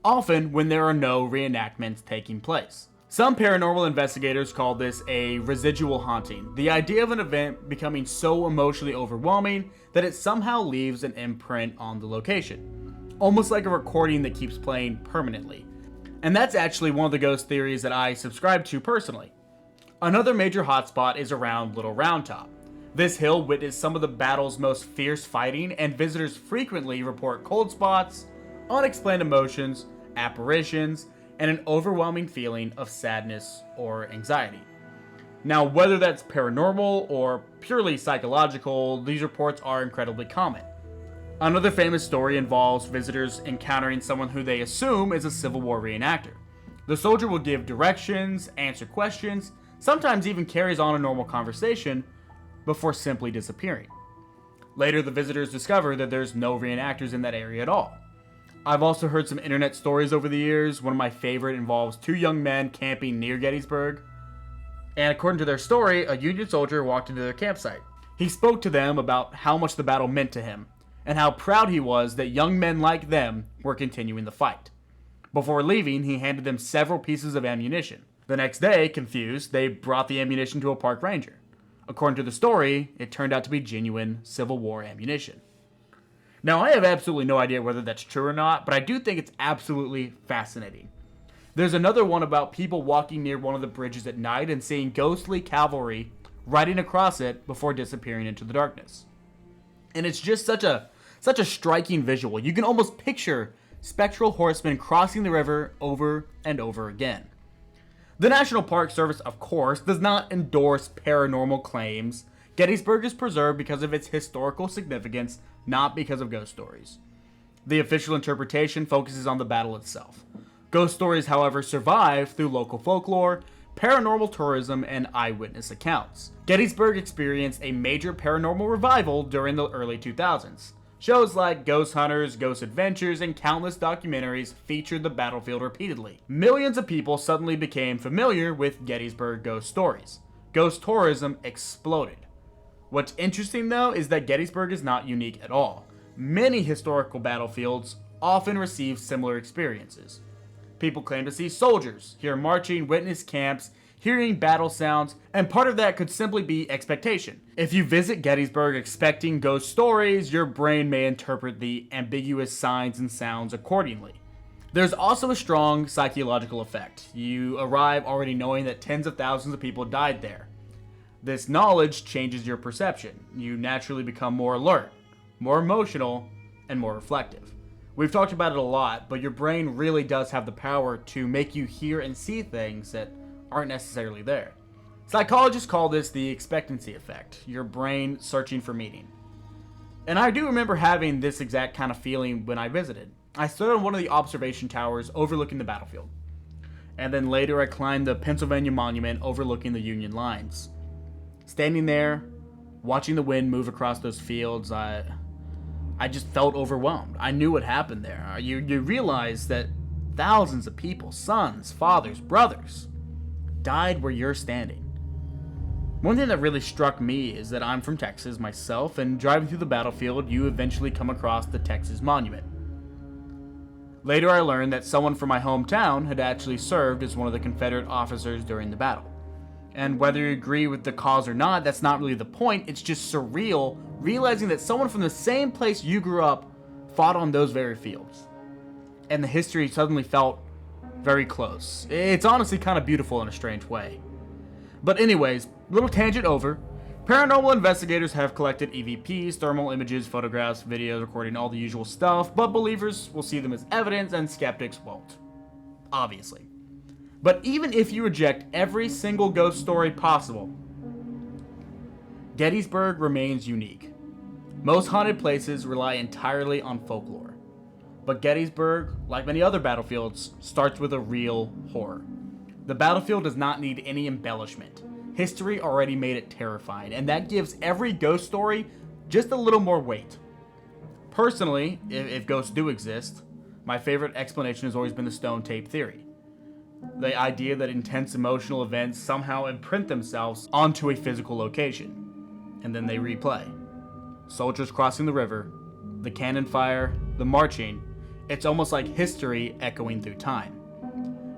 Often when there are no reenactments taking place. Some paranormal investigators call this a residual haunting, the idea of an event becoming so emotionally overwhelming that it somehow leaves an imprint on the location. Almost like a recording that keeps playing permanently. And that's actually one of the ghost theories that I subscribe to personally. Another major hotspot is around Little Round Top. This hill witnessed some of the battle's most fierce fighting, and visitors frequently report cold spots, unexplained emotions, apparitions, and an overwhelming feeling of sadness or anxiety. Now, whether that's paranormal or purely psychological, these reports are incredibly common. Another famous story involves visitors encountering someone who they assume is a Civil War reenactor. The soldier will give directions, answer questions, sometimes even carries on a normal conversation before simply disappearing. Later, the visitors discover that there's no reenactors in that area at all. I've also heard some internet stories over the years. One of my favorite involves two young men camping near Gettysburg. And according to their story, a Union soldier walked into their campsite. He spoke to them about how much the battle meant to him, and how proud he was that young men like them were continuing the fight. Before leaving, he handed them several pieces of ammunition. The next day, confused, they brought the ammunition to a park ranger. According to the story, it turned out to be genuine Civil War ammunition. Now, I have absolutely no idea whether that's true or not, but I do think it's absolutely fascinating. There's another one about people walking near one of the bridges at night and seeing ghostly cavalry riding across it before disappearing into the darkness. And it's just such a striking visual. You can almost picture spectral horsemen crossing the river over and over again. The National Park Service, of course, does not endorse paranormal claims. Gettysburg is preserved because of its historical significance, not because of ghost stories. The official interpretation focuses on the battle itself. Ghost stories, however, survive through local folklore, paranormal tourism, and eyewitness accounts. Gettysburg experienced a major paranormal revival during the early 2000s. Shows like Ghost Hunters, Ghost Adventures, and countless documentaries featured the battlefield repeatedly. Millions of people suddenly became familiar with Gettysburg ghost stories. Ghost tourism exploded. What's interesting, though, is that Gettysburg is not unique at all. Many historical battlefields often receive similar experiences. People claim to see soldiers, hear marching, witness camps, hearing battle sounds, and part of that could simply be expectation. If you visit Gettysburg expecting ghost stories, your brain may interpret the ambiguous signs and sounds accordingly. There's also a strong psychological effect. You arrive already knowing that tens of thousands of people died there. This knowledge changes your perception. You naturally become more alert, more emotional, and more reflective. We've talked about it a lot, but your brain really does have the power to make you hear and see things that aren't necessarily there. Psychologists call this the expectancy effect, your brain searching for meaning. And I do remember having this exact kind of feeling when I visited. I stood on one of the observation towers overlooking the battlefield. And then later I climbed the Pennsylvania Monument overlooking the Union lines. Standing there, watching the wind move across those fields, I just felt overwhelmed. I knew what happened there. You realize that thousands of people, sons, fathers, brothers, died where you're standing. One thing that really struck me is that I'm from Texas myself, and driving through the battlefield, you eventually come across the Texas Monument. Later I learned that someone from my hometown had actually served as one of the Confederate officers during the battle. And whether you agree with the cause or not, that's not really the point. It's just surreal realizing that someone from the same place you grew up fought on those very fields. And the history suddenly felt very close. It's honestly kind of beautiful in a strange way. But anyways, little tangent over. Paranormal investigators have collected EVPs, thermal images, photographs, videos, recording all the usual stuff, but believers will see them as evidence and skeptics won't. Obviously. But even if you reject every single ghost story possible, Gettysburg remains unique. Most haunted places rely entirely on folklore. But Gettysburg, like many other battlefields, starts with a real horror. The battlefield does not need any embellishment. History already made it terrifying, and that gives every ghost story just a little more weight. Personally, if ghosts do exist, my favorite explanation has always been the stone tape theory. The idea that intense emotional events somehow imprint themselves onto a physical location, and then they replay. Soldiers crossing the river, the cannon fire, the marching, it's almost like history echoing through time.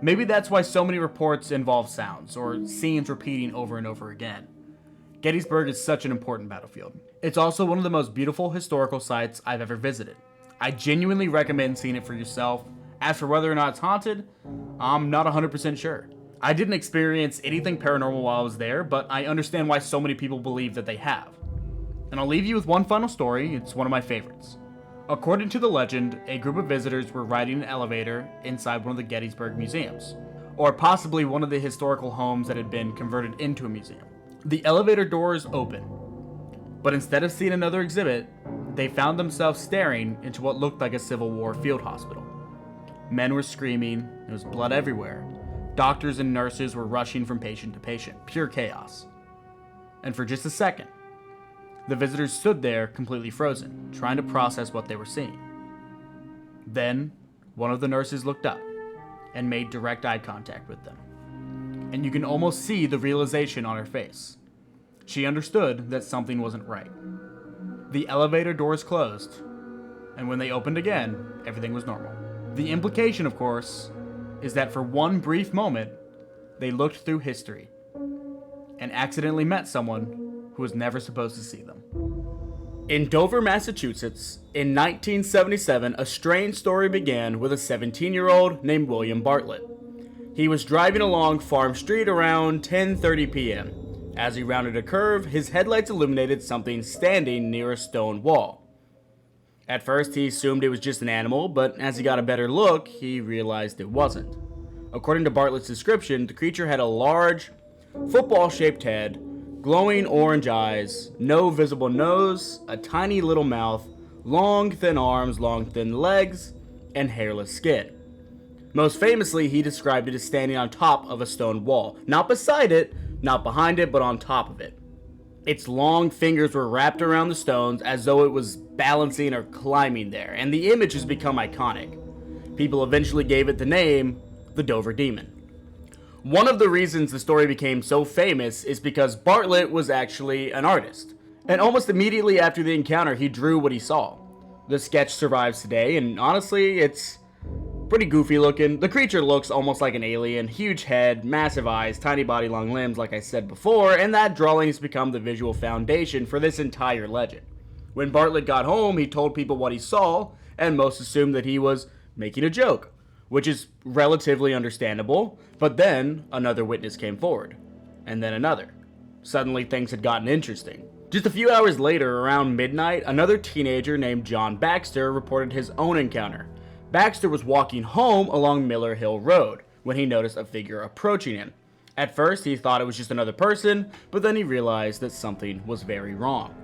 Maybe that's why so many reports involve sounds, or scenes repeating over and over again. Gettysburg is such an important battlefield. It's also one of the most beautiful historical sites I've ever visited. I genuinely recommend seeing it for yourself. As for whether or not it's haunted, I'm not 100% sure. I didn't experience anything paranormal while I was there, but I understand why so many people believe that they have. And I'll leave you with one final story. It's one of my favorites. According to the legend, a group of visitors were riding an elevator inside one of the Gettysburg museums, or possibly one of the historical homes that had been converted into a museum. The elevator doors open, but instead of seeing another exhibit, they found themselves staring into what looked like a Civil War field hospital. Men were screaming, there was blood everywhere. Doctors and nurses were rushing from patient to patient, pure chaos. And for just a second, the visitors stood there completely frozen, trying to process what they were seeing. Then, one of the nurses looked up and made direct eye contact with them. And you can almost see the realization on her face. She understood that something wasn't right. The elevator doors closed, and when they opened again, everything was normal. The implication, of course, is that for one brief moment, they looked through history and accidentally met someone who was never supposed to see them. In Dover, Massachusetts, in 1977, a strange story began with a 17-year-old named William Bartlett. He was driving along Farm Street around 10:30 p.m. As he rounded a curve, his headlights illuminated something standing near a stone wall. At first, he assumed it was just an animal, but as he got a better look, he realized it wasn't. According to Bartlett's description, the creature had a large, football-shaped head, glowing orange eyes, no visible nose, a tiny little mouth, long thin arms, long thin legs, and hairless skin. Most famously, he described it as standing on top of a stone wall. Not beside it, not behind it, but on top of it. Its long fingers were wrapped around the stones as though it was balancing or climbing there, and the image has become iconic. People eventually gave it the name, the Dover Demon. One of the reasons the story became so famous is because Bartlett was actually an artist, and almost immediately after the encounter, he drew what he saw. The sketch survives today, and honestly, it's pretty goofy looking. The creature looks almost like an alien, huge head, massive eyes, tiny body, long limbs, like I said before, and that drawing has become the visual foundation for this entire legend. When Bartlett got home, he told people what he saw, and most assumed that he was making a joke, which is relatively understandable, but then another witness came forward, and then another. Suddenly things had gotten interesting. Just a few hours later, around midnight, another teenager named John Baxter reported his own encounter. Baxter was walking home along Miller Hill Road when he noticed a figure approaching him. At first, he thought it was just another person, but then he realized that something was very wrong.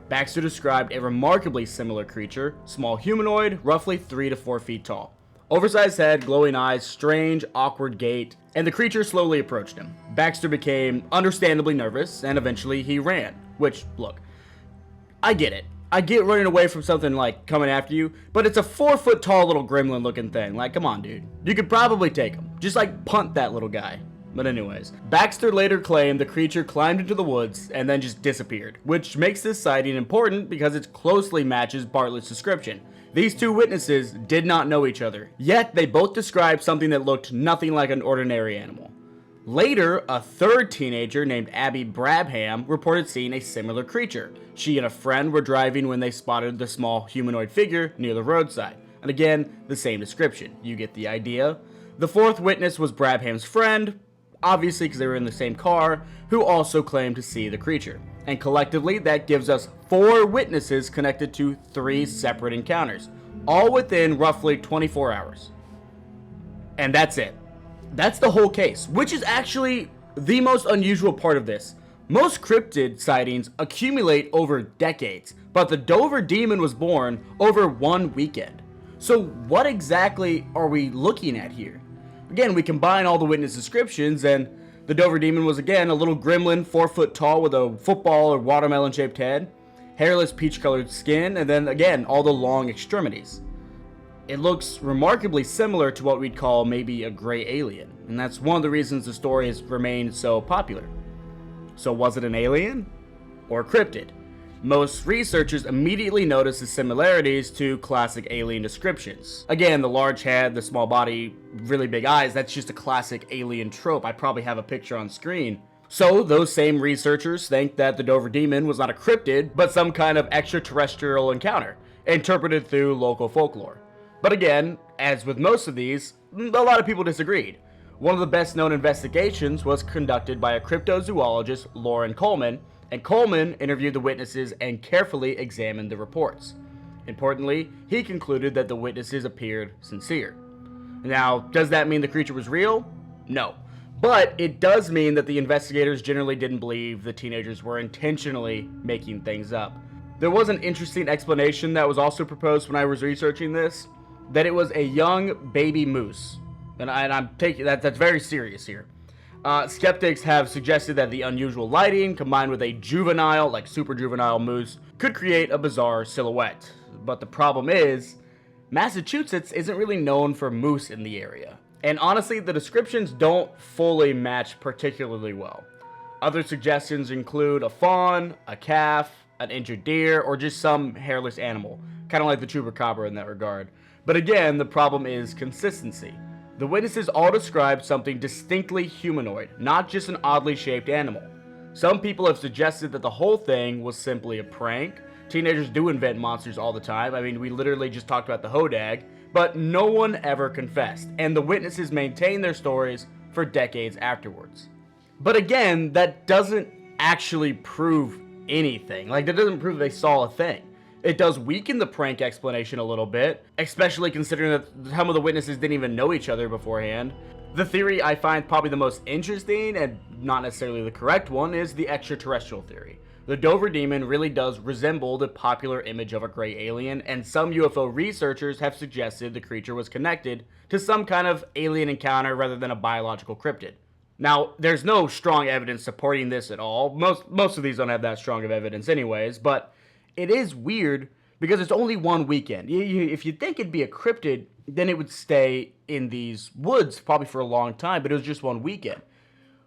Baxter described a remarkably similar creature, small humanoid, roughly 3 to 4 feet tall. Oversized head, glowing eyes, strange, awkward gait, and the creature slowly approached him. Baxter became understandably nervous, and eventually he ran. Which, look, I get it. I get running away from something like coming after you, but it's a 4 foot tall little gremlin looking thing. Like, come on, dude. You could probably take him. Just like punt that little guy. But anyways, Baxter later claimed the creature climbed into the woods and then just disappeared, which makes this sighting important because it closely matches Bartlett's description. These two witnesses did not know each other, yet they both described something that looked nothing like an ordinary animal. Later, a third teenager named Abby Brabham reported seeing a similar creature. She and a friend were driving when they spotted the small humanoid figure near the roadside. And again, the same description. You get the idea. The fourth witness was Brabham's friend, obviously because they were in the same car, who also claimed to see the creature. And collectively, that gives us 4 witnesses connected to 3 separate encounters, all within roughly 24 hours. And that's it. That's the whole case, which is actually the most unusual part of this. Most cryptid sightings accumulate over decades, but the Dover Demon was born over 1 weekend. So what exactly are we looking at here? Again, we combine all the witness descriptions, and the Dover Demon was again a little gremlin 4 foot tall with a football or watermelon shaped head, hairless peach colored skin, and then again all the long extremities. It looks remarkably similar to what we'd call maybe a gray alien, and that's one of the reasons the story has remained so popular. So was it an alien or a cryptid? Most researchers immediately noticed the similarities to classic alien descriptions. Again, the large head, the small body, really big eyes, that's just a classic alien trope. I probably have a picture on screen. So those same researchers think that the Dover Demon was not a cryptid, but some kind of extraterrestrial encounter, interpreted through local folklore. But again, as with most of these, a lot of people disagreed. One of the best known investigations was conducted by a cryptozoologist, Loren Coleman, and Coleman interviewed the witnesses and carefully examined the reports. Importantly, he concluded that the witnesses appeared sincere. Now, does that mean the creature was real? No. But it does mean that the investigators generally didn't believe the teenagers were intentionally making things up. There was an interesting explanation that was also proposed when I was researching this, that it was a young baby moose. And I'm taking that's very serious here. Skeptics have suggested that the unusual lighting combined with a juvenile, like super juvenile moose could create a bizarre silhouette. But the problem is, Massachusetts isn't really known for moose in the area. And honestly, the descriptions don't fully match particularly well. Other suggestions include a fawn, a calf, an injured deer, or just some hairless animal, kind of like the chupacabra in that regard. But again, the problem is consistency. The witnesses all described something distinctly humanoid, not just an oddly shaped animal. Some people have suggested that the whole thing was simply a prank. Teenagers do invent monsters all the time. I mean, we literally just talked about the Hodag, but no one ever confessed, and the witnesses maintained their stories for decades afterwards. But again, that doesn't actually prove anything. Like, that doesn't prove they saw a thing. It does weaken the prank explanation a little bit, especially considering that some of the witnesses didn't even know each other beforehand. The theory I find probably the most interesting, and not necessarily the correct one, is the extraterrestrial theory. The Dover Demon really does resemble the popular image of a gray alien, and some UFO researchers have suggested the creature was connected to some kind of alien encounter rather than a biological cryptid. Now, there's no strong evidence supporting this at all. Most of these don't have that strong of evidence anyways, but it is weird because it's only 1 weekend. If you think it'd be a cryptid, then it would stay in these woods probably for a long time, but it was just 1 weekend.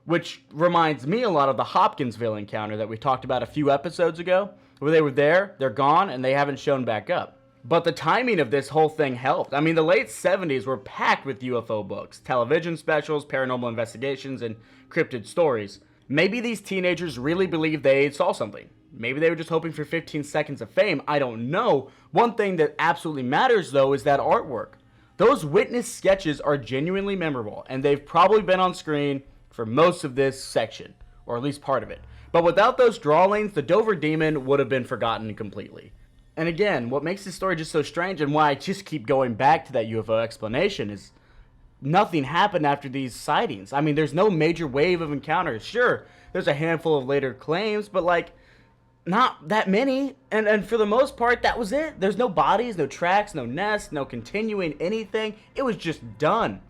Which reminds me a lot of the Hopkinsville encounter that we talked about a few episodes ago, where they were there, they're gone, and they haven't shown back up. But the timing of this whole thing helped. I mean, the late 70s were packed with UFO books, television specials, paranormal investigations, and cryptid stories. Maybe these teenagers really believed they saw something. Maybe they were just hoping for 15 seconds of fame. I don't know. One thing that absolutely matters, though, is that artwork. Those witness sketches are genuinely memorable, and they've probably been on screen for most of this section, or at least part of it. But without those drawings, the Dover Demon would have been forgotten completely. And again, what makes this story just so strange and why I just keep going back to that UFO explanation is nothing happened after these sightings. I mean, there's no major wave of encounters. Sure, there's a handful of later claims, but like, not that many. And for the most part, that was it. There's no bodies, no tracks, no nests, no continuing anything. It was just done.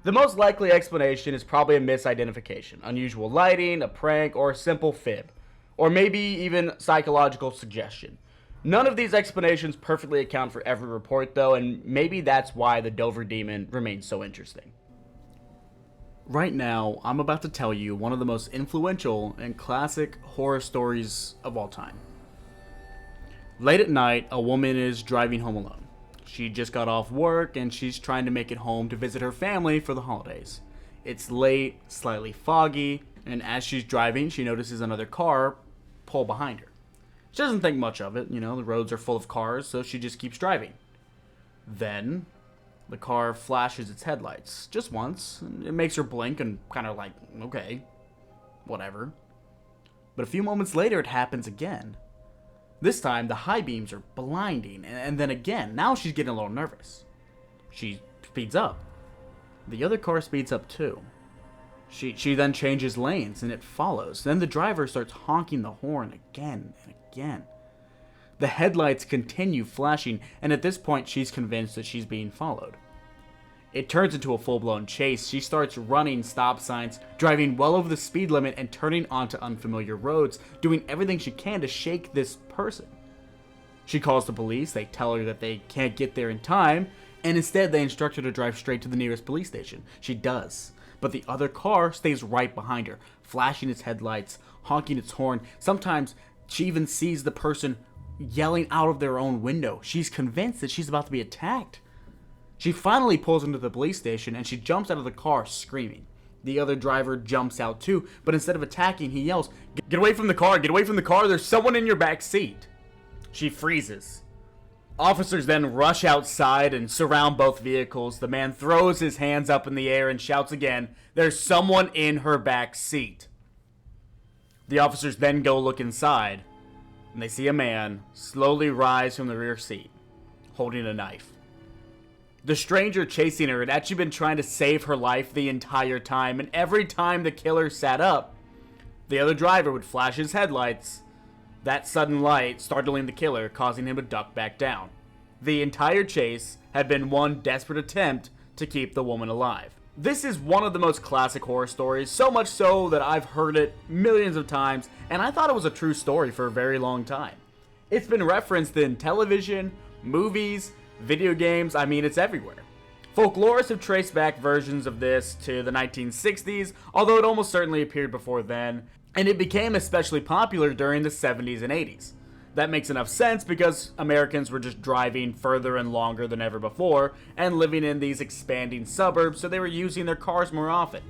The most likely explanation is probably a misidentification, unusual lighting, a prank, or a simple fib, or maybe even psychological suggestion. None of these explanations perfectly account for every report, though, and maybe that's why the Dover Demon remains so interesting. Right now, I'm about to tell you one of the most influential and classic horror stories of all time. Late at night, a woman is driving home alone. She just got off work and she's trying to make it home to visit her family for the holidays. It's late, slightly foggy, and as she's driving, she notices another car pull behind her. She doesn't think much of it, the roads are full of cars, so she just keeps driving. Then, the car flashes its headlights, just once, and it makes her blink and kind of like, okay, whatever. But a few moments later, it happens again. This time, the high beams are blinding, and then again, now she's getting a little nervous. She speeds up. The other car speeds up too. She then changes lanes, and it follows. Then the driver starts honking the horn again and again. The headlights continue flashing, and at this point, she's convinced that she's being followed. It turns into a full-blown chase. She starts running stop signs, driving well over the speed limit, and turning onto unfamiliar roads, doing everything she can to shake this person. She calls the police. They tell her that they can't get there in time, and instead they instruct her to drive straight to the nearest police station. She does. But the other car stays right behind her, flashing its headlights, honking its horn. Sometimes she even sees the person yelling out of their own window. She's convinced that she's about to be attacked. She finally pulls into the police station and she jumps out of the car screaming. The other driver jumps out too, but instead of attacking, he yells, "Get away from the car, get away from the car, there's someone in your back seat." She freezes. Officers then rush outside and surround both vehicles. The man throws his hands up in the air and shouts again, "There's someone in her back seat." The officers then go look inside, and they see a man slowly rise from the rear seat, holding a knife. The stranger chasing her had actually been trying to save her life the entire time, and every time the killer sat up, the other driver would flash his headlights, that sudden light startling the killer, causing him to duck back down. The entire chase had been one desperate attempt to keep the woman alive. This is one of the most classic horror stories, so much so that I've heard it millions of times, and I thought it was a true story for a very long time. It's been referenced in television, movies, video games, it's everywhere. Folklorists have traced back versions of this to the 1960s, although it almost certainly appeared before then, and it became especially popular during the 70s and 80s. That makes enough sense because Americans were just driving further and longer than ever before and living in these expanding suburbs, so they were using their cars more often.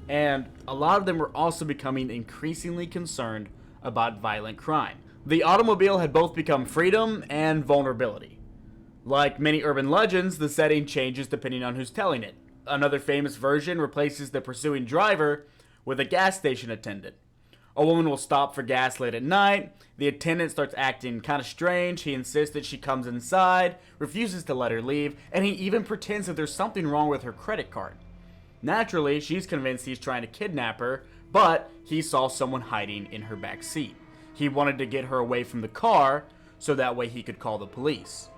And a lot of them were also becoming increasingly concerned about violent crime. The automobile had both become freedom and vulnerability. Like many urban legends, the setting changes depending on who's telling it. Another famous version replaces the pursuing driver with a gas station attendant. A woman will stop for gas late at night. The attendant starts acting kind of strange. He insists that she comes inside, refuses to let her leave, and he even pretends that there's something wrong with her credit card. Naturally, she's convinced he's trying to kidnap her, but he saw someone hiding in her back seat. He wanted to get her away from the car so that way he could call the police.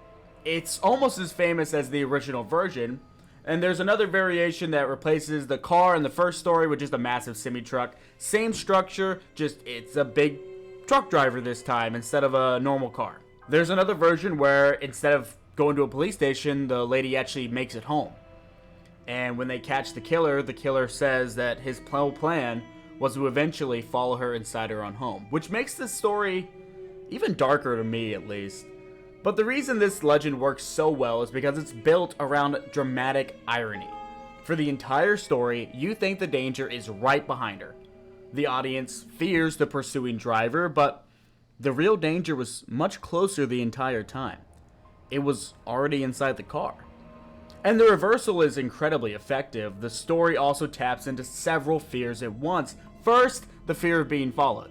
It's almost as famous as the original version, and there's another variation that replaces the car in the first story with just a massive semi-truck. Same structure, just it's a big truck driver this time instead of a normal car. There's another version where instead of going to a police station, the lady actually makes it home. And when they catch the killer says that his plan was to eventually follow her inside her own home, which makes this story even darker to me, at least. But the reason this legend works so well is because it's built around dramatic irony. For the entire story, you think the danger is right behind her. The audience fears the pursuing driver, but the real danger was much closer the entire time. It was already inside the car. And the reversal is incredibly effective. The story also taps into several fears at once. First, the fear of being followed.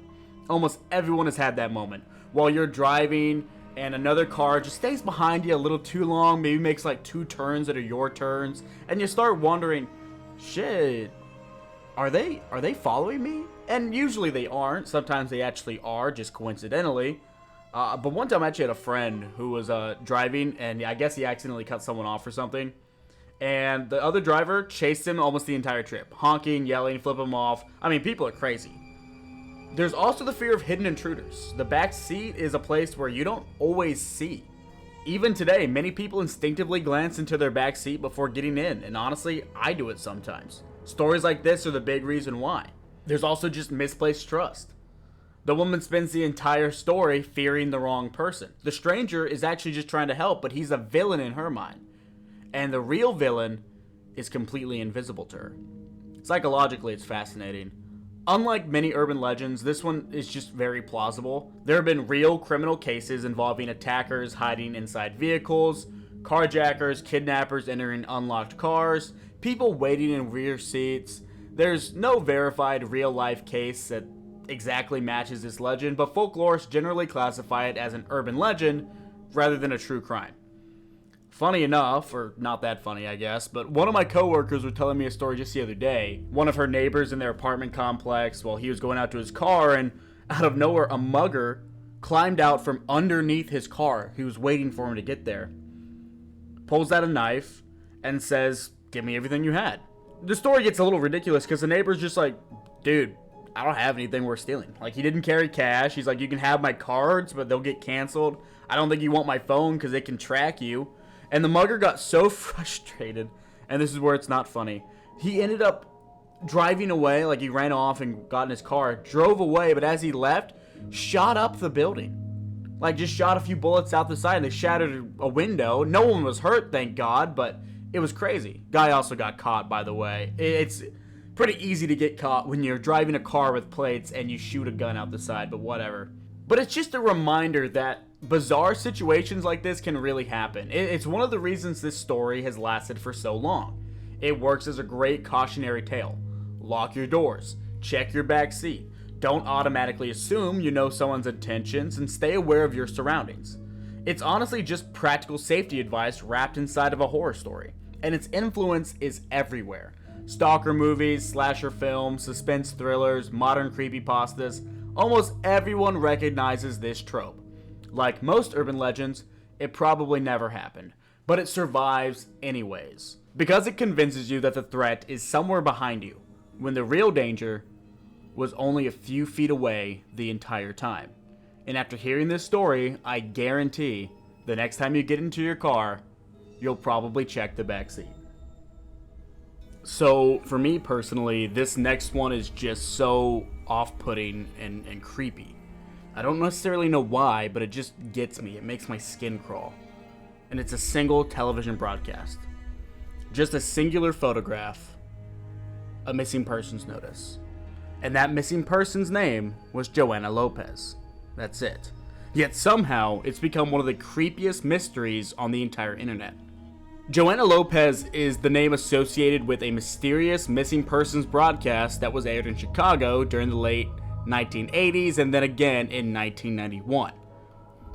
Almost everyone has had that moment. While you're driving and another car just stays behind you a little too long, maybe makes like 2 turns that are your turns, and you start wondering, shit, are they following me? And usually they aren't. Sometimes they actually are, just coincidentally. But one time I actually had a friend who was driving, and I guess he accidentally cut someone off or something. And the other driver chased him almost the entire trip, honking, yelling, flipping him off. I mean, people are crazy. There's also the fear of hidden intruders. The back seat is a place where you don't always see. Even today, many people instinctively glance into their back seat before getting in, and honestly, I do it sometimes. Stories like this are the big reason why. There's also just misplaced trust. The woman spends the entire story fearing the wrong person. The stranger is actually just trying to help, but he's a villain in her mind. And the real villain is completely invisible to her. Psychologically, it's fascinating. Unlike many urban legends, this one is just very plausible. There have been real criminal cases involving attackers hiding inside vehicles, carjackers, kidnappers entering unlocked cars, people waiting in rear seats. There's no verified real-life case that exactly matches this legend, but folklorists generally classify it as an urban legend rather than a true crime. Funny enough, or not that funny I guess, but one of my coworkers was telling me a story just the other day. One of her neighbors in their apartment complex, well, he was going out to his car, and out of nowhere a mugger climbed out from underneath his car. He was waiting for him to get there. Pulls out a knife and says, "Give me everything you had." The story gets a little ridiculous because the neighbor's just like, "Dude, I don't have anything worth stealing." Like, he didn't carry cash. He's like, "You can have my cards, but they'll get canceled. I don't think you want my phone because it can track you." And the mugger got so frustrated, and this is where it's not funny. He ended up driving away, like he ran off and got in his car, drove away, but as he left, shot up the building. Like, just shot a few bullets out the side, and they shattered a window. No one was hurt, thank God, but it was crazy. Guy also got caught, by the way. It's pretty easy to get caught when you're driving a car with plates and you shoot a gun out the side, but whatever. But it's just a reminder that bizarre situations like this can really happen. It's one of the reasons this story has lasted for so long. It works as a great cautionary tale. Lock your doors. Check your back seat. Don't automatically assume you know someone's intentions, and stay aware of your surroundings. It's honestly just practical safety advice wrapped inside of a horror story, and its influence is everywhere. Stalker movies, slasher films, suspense thrillers, modern creepypastas, almost everyone recognizes this trope. Like most urban legends, it probably never happened, but it survives anyways, because it convinces you that the threat is somewhere behind you, when the real danger was only a few feet away the entire time. And after hearing this story, I guarantee the next time you get into your car, you'll probably check the back seat. So, for me personally, this next one is just so off-putting and creepy. I don't necessarily know why, but it just gets me. It makes my skin crawl. And it's a single television broadcast. Just a singular photograph, a missing persons notice. And that missing person's name was Joanna Lopez. That's it. Yet somehow, it's become one of the creepiest mysteries on the entire internet. Joanna Lopez is the name associated with a mysterious missing persons broadcast that was aired in Chicago during the late 1980s and then again in 1991.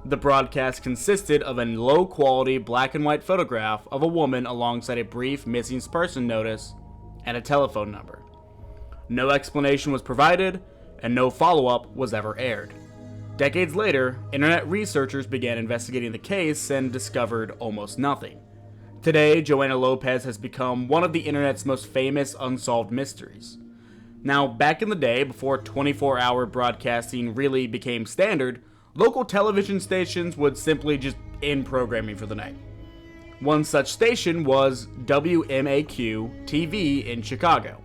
The broadcast consisted of a low-quality black and white photograph of a woman alongside a brief missing person notice and a telephone number. No explanation was provided, and no follow-up was ever aired. Decades later, internet researchers began investigating the case and discovered almost nothing. Today, Joanna Lopez has become one of the internet's most famous unsolved mysteries. Now, back in the day, before 24-hour broadcasting really became standard, local television stations would simply just end programming for the night. One such station was WMAQ TV in Chicago.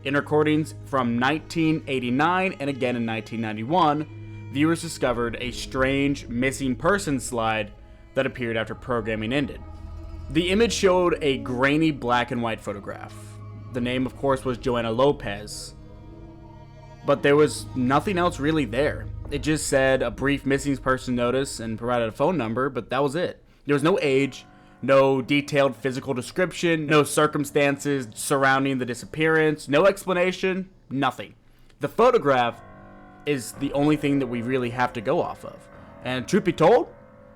In recordings from 1989 and again in 1991, viewers discovered a strange missing person slide that appeared after programming ended. The image showed a grainy black and white photograph. The name, of course, was Joanna Lopez, but there was nothing else really there. It just said a brief missing person notice and provided a phone number, but that was it. There was no age, no detailed physical description, no circumstances surrounding the disappearance, no explanation, nothing. The photograph is the only thing that we really have to go off of. And truth be told,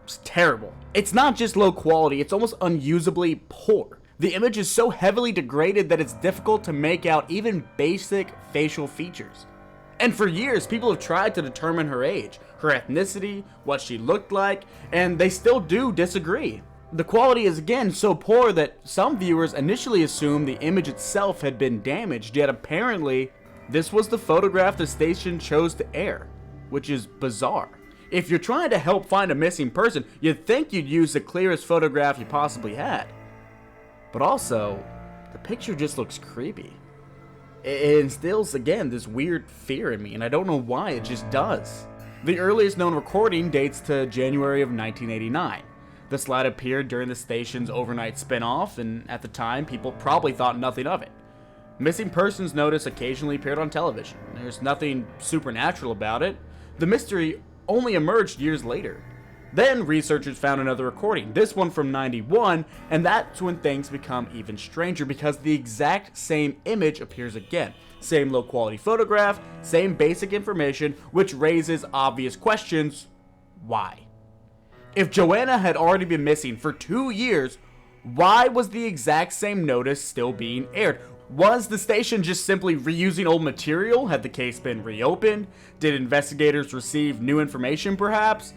it's terrible. It's not just low quality, it's almost unusably poor. The image is so heavily degraded that it's difficult to make out even basic facial features. And for years, people have tried to determine her age, her ethnicity, what she looked like, and they still do disagree. The quality is again so poor that some viewers initially assumed the image itself had been damaged, yet apparently this was the photograph the station chose to air, which is bizarre. If you're trying to help find a missing person, you'd think you'd use the clearest photograph you possibly had. But also, the picture just looks creepy. It instills, again, this weird fear in me, and I don't know why, it just does. The earliest known recording dates to January of 1989. The slide appeared during the station's overnight spin-off, and at the time, people probably thought nothing of it. Missing persons notice occasionally appeared on television. There's nothing supernatural about it. The mystery only emerged years later. Then researchers found another recording, this one from '91, and that's when things become even stranger because the exact same image appears again. Same low quality photograph, same basic information, which raises obvious questions. Why? If Joanna had already been missing for 2 years, why was the exact same notice still being aired? Was the station just simply reusing old material? Had the case been reopened? Did investigators receive new information perhaps?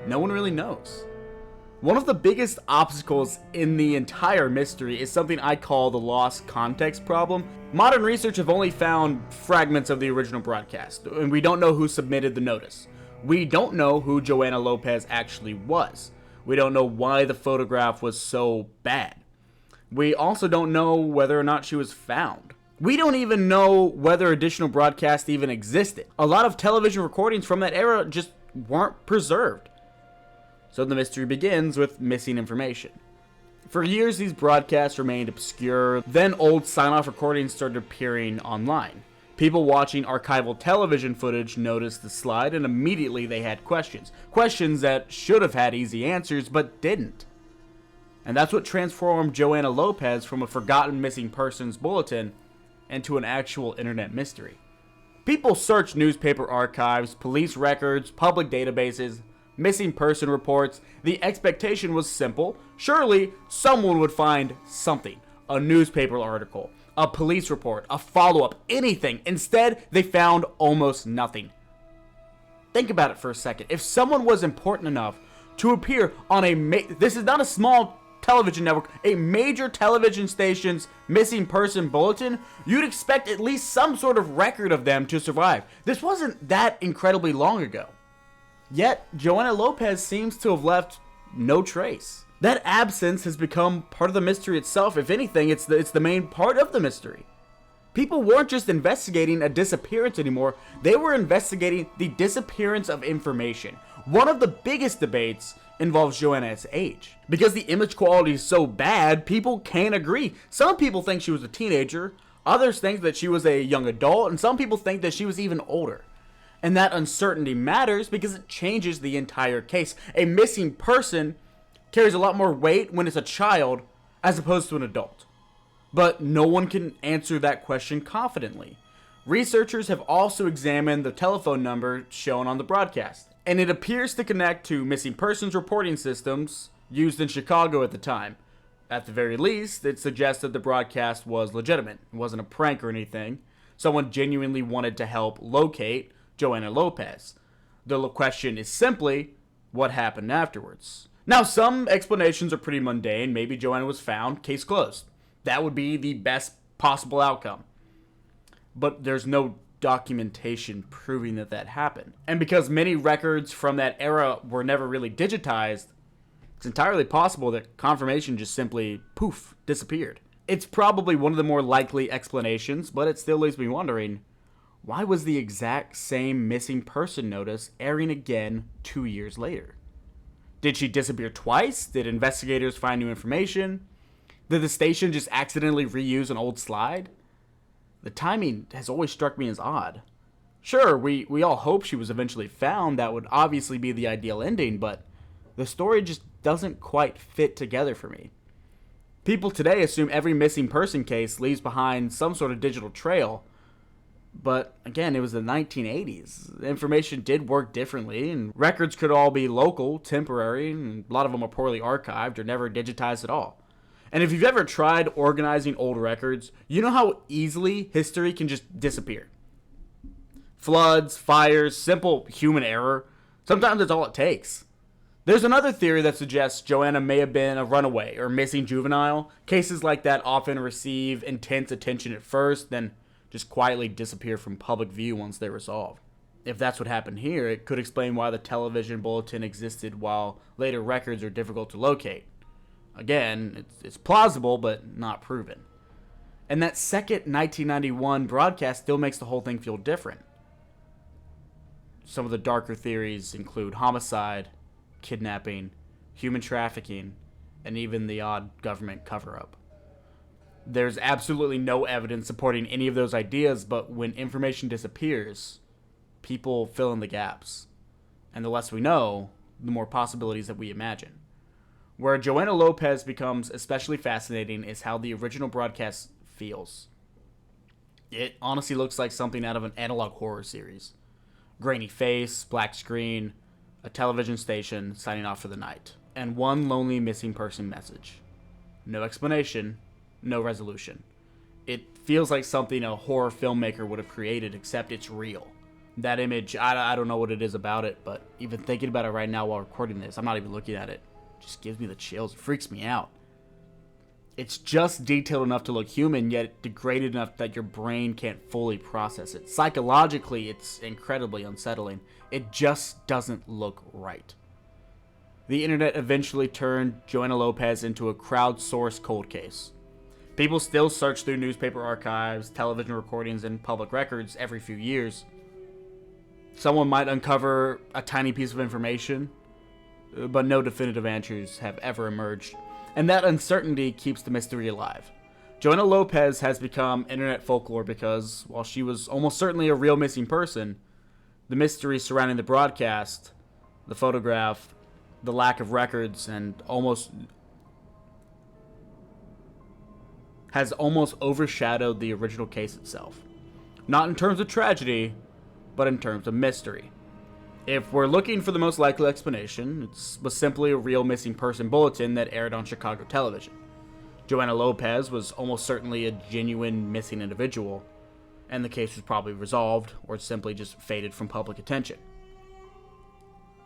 No one really knows. One of the biggest obstacles in the entire mystery is something I call the lost context problem. Modern research have only found fragments of the original broadcast, and we don't know who submitted the notice. We don't know who Joanna Lopez actually was. We don't know why the photograph was so bad. We also don't know whether or not she was found. We don't even know whether additional broadcasts even existed. A lot of television recordings from that era just weren't preserved. So the mystery begins with missing information. For years, these broadcasts remained obscure. Then old sign-off recordings started appearing online. People watching archival television footage noticed the slide, and immediately they had questions. Questions that should have had easy answers, but didn't. And that's what transformed Joanna Lopez from a forgotten missing persons bulletin into an actual internet mystery. People searched newspaper archives, police records, public databases, missing person reports. The expectation was simple. Surely someone would find something. A newspaper article, a police report, a follow-up, anything. Instead, they found almost nothing. Think about it for a second. If someone was important enough to appear on this is not a small television network, a major television station's missing person bulletin, you'd expect at least some sort of record of them to survive. This wasn't that incredibly long ago. Yet, Joanna Lopez seems to have left no trace. That absence has become part of the mystery itself. If anything, it's the main part of the mystery. People weren't just investigating a disappearance anymore, they were investigating the disappearance of information. One of the biggest debates involves Joanna's age. Because the image quality is so bad, people can't agree. Some people think she was a teenager, others think that she was a young adult, and some people think that she was even older. And that uncertainty matters because it changes the entire case. A missing person carries a lot more weight when it's a child as opposed to an adult. But no one can answer that question confidently. Researchers have also examined the telephone number shown on the broadcast, and it appears to connect to missing persons reporting systems used in Chicago at the time. At the very least, it suggests that the broadcast was legitimate. It wasn't a prank or anything. Someone genuinely wanted to help locate Joanna Lopez. The question is simply, what happened afterwards? Now, some explanations are pretty mundane. Maybe Joanna was found, case closed. That would be the best possible outcome. But there's no documentation proving that happened. And because many records from that era were never really digitized, it's entirely possible that confirmation just simply, poof, disappeared. It's probably one of the more likely explanations, but it still leaves me wondering, why was the exact same missing person notice airing again 2 years later? Did she disappear twice? Did investigators find new information? Did the station just accidentally reuse an old slide? The timing has always struck me as odd. Sure, we all hope she was eventually found. That would obviously be the ideal ending, but the story just doesn't quite fit together for me. People today assume every missing person case leaves behind some sort of digital trail, But again, it was the 1980s. Information did work differently, and records could all be local, temporary, and a lot of them are poorly archived or never digitized at all. And if you've ever tried organizing old records, you know how easily history can just disappear. Floods, fires, simple human error. Sometimes that's all it takes. There's another theory that suggests Joanna may have been a runaway or missing juvenile. Cases like that often receive intense attention at first, then just quietly disappear from public view once they're resolved. If that's what happened here, it could explain why the television bulletin existed while later records are difficult to locate. Again, it's plausible, but not proven. And that second 1991 broadcast still makes the whole thing feel different. Some of the darker theories include homicide, kidnapping, human trafficking, and even the odd government cover-up. There's absolutely no evidence supporting any of those ideas, but when information disappears, people fill in the gaps. And the less we know, the more possibilities that we imagine. Where Joanna Lopez becomes especially fascinating is how the original broadcast feels. It honestly looks like something out of an analog horror series. Grainy face, black screen, a television station signing off for the night, and one lonely missing person message. No explanation, no resolution. It feels like something a horror filmmaker would have created, except it's real. That image, I don't know what it is about it, but even thinking about it right now while recording this, I'm not even looking at it. It just gives me the chills. It freaks me out. It's just detailed enough to look human, yet degraded enough that your brain can't fully process it. Psychologically, it's incredibly unsettling. It just doesn't look right. The internet eventually turned Joanna Lopez into a crowdsourced cold case. People still search through newspaper archives, television recordings, and public records every few years. Someone might uncover a tiny piece of information, but no definitive answers have ever emerged. And that uncertainty keeps the mystery alive. Joanna Lopez has become internet folklore because, while she was almost certainly a real missing person, the mystery surrounding the broadcast, the photograph, the lack of records, and has almost overshadowed the original case itself. Not in terms of tragedy, but in terms of mystery. If we're looking for the most likely explanation, it was simply a real missing person bulletin that aired on Chicago television. Joanna Lopez was almost certainly a genuine missing individual, and the case was probably resolved or simply just faded from public attention.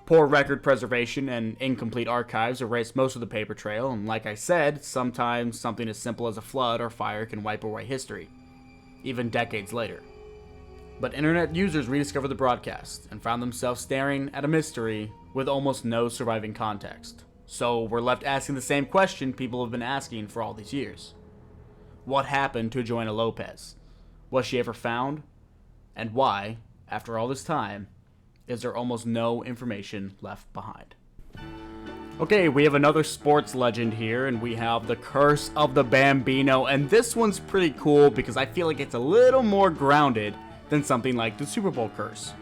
Poor record preservation and incomplete archives erased most of the paper trail, and like I said, sometimes something as simple as a flood or fire can wipe away history, even decades later. But internet users rediscovered the broadcast and found themselves staring at a mystery with almost no surviving context. So we're left asking the same question people have been asking for all these years. What happened to Joanna Lopez? Was she ever found? And why, after all this time, is there almost no information left behind? Okay, we have another sports legend here, and we have the Curse of the Bambino, and this one's pretty cool because I feel like it's a little more grounded than something like the Super Bowl curse.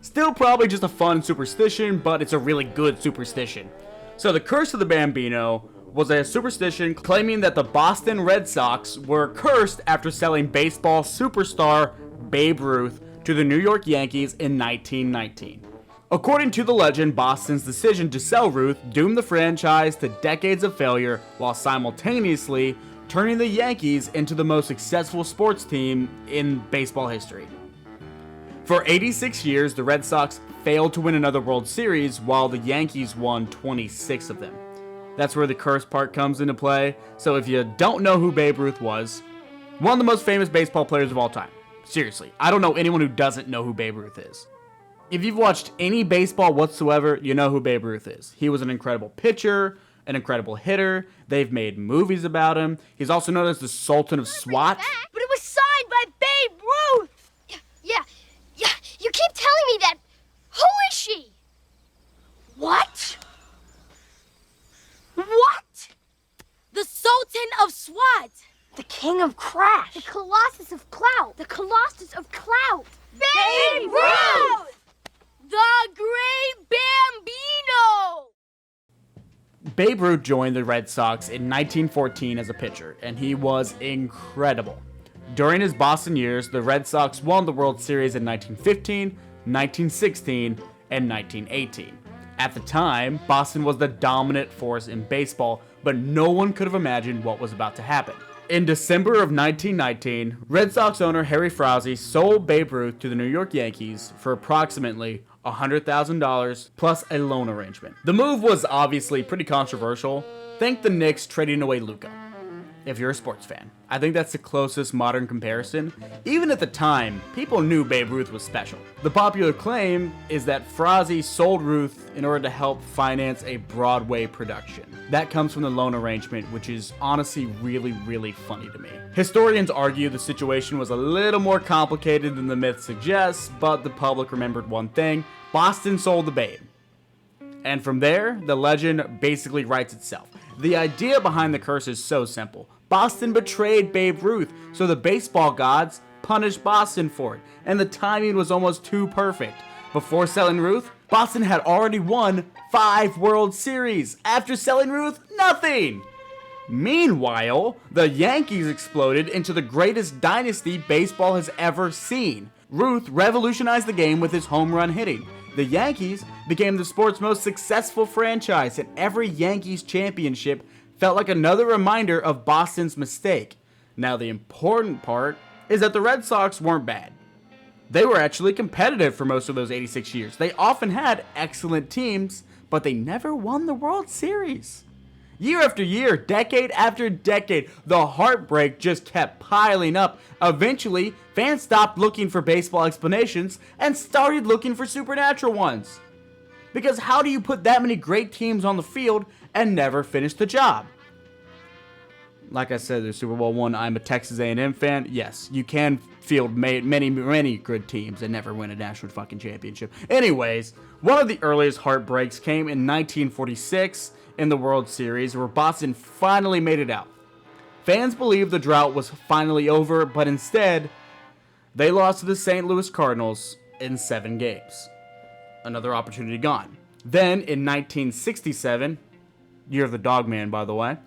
Still probably just a fun superstition, but it's a really good superstition. So the Curse of the Bambino was a superstition claiming that the Boston Red Sox were cursed after selling baseball superstar Babe Ruth to the New York Yankees in 1919. According to the legend, Boston's decision to sell Ruth doomed the franchise to decades of failure while simultaneously turning the Yankees into the most successful sports team in baseball history. For 86 years, the Red Sox failed to win another World Series while the Yankees won 26 of them. That's where the curse part comes into play. So if you don't know who Babe Ruth was, one of the most famous baseball players of all time. Seriously, I don't know anyone who doesn't know who Babe Ruth is. If you've watched any baseball whatsoever, you know who Babe Ruth is. He was an incredible pitcher, an incredible hitter. They've made movies about him. He's also known as the Sultan of SWAT. But it was signed by Babe Ruth! Yeah, you keep telling me that. Who is she? What? What? The Sultan of SWAT! The King of Crash! The Colossus of Clout! The Colossus of Clout! Babe Ruth! The Great Bambino! Babe Ruth joined the Red Sox in 1914 as a pitcher, and he was incredible. During his Boston years, the Red Sox won the World Series in 1915, 1916, and 1918. At the time, Boston was the dominant force in baseball, but no one could have imagined what was about to happen. In December of 1919, Red Sox owner Harry Frazee sold Babe Ruth to the New York Yankees for approximately $100,000 plus a loan arrangement. The move was obviously pretty controversial. Think the Knicks trading away Luka, if you're a sports fan. I think that's the closest modern comparison. Even at the time, people knew Babe Ruth was special. The popular claim is that Frazee sold Ruth in order to help finance a Broadway production. That comes from the loan arrangement, which is honestly really funny to me. Historians argue the situation was a little more complicated than the myth suggests, but the public remembered one thing: Boston sold the Babe. And from there, the legend basically writes itself. The idea behind the curse is so simple. Boston betrayed Babe Ruth, so the baseball gods punished Boston for it, and the timing was almost too perfect. Before selling Ruth, Boston had already won 5 World Series. After selling Ruth, nothing! Meanwhile, the Yankees exploded into the greatest dynasty baseball has ever seen. Ruth revolutionized the game with his home run hitting. The Yankees became the sport's most successful franchise, and every Yankees championship felt like another reminder of Boston's mistake. Now, the important part is that the Red Sox weren't bad. They were actually competitive for most of those 86 years. They often had excellent teams, but they never won the World Series. Year after year, decade after decade, the heartbreak just kept piling up. Eventually, fans stopped looking for baseball explanations and started looking for supernatural ones. Because how do you put that many great teams on the field and never finish the job? Like I said, there's Super Bowl one. I'm a Texas A&M fan. Yes, you can field many good teams and never win a national fucking championship. Anyways, one of the earliest heartbreaks came in 1946 in the World Series, where Boston finally made it out. Fans believed the drought was finally over, but instead, they lost to the St. Louis Cardinals in 7 games. Another opportunity gone. Then, in 1967, year of the Dogman, by the way,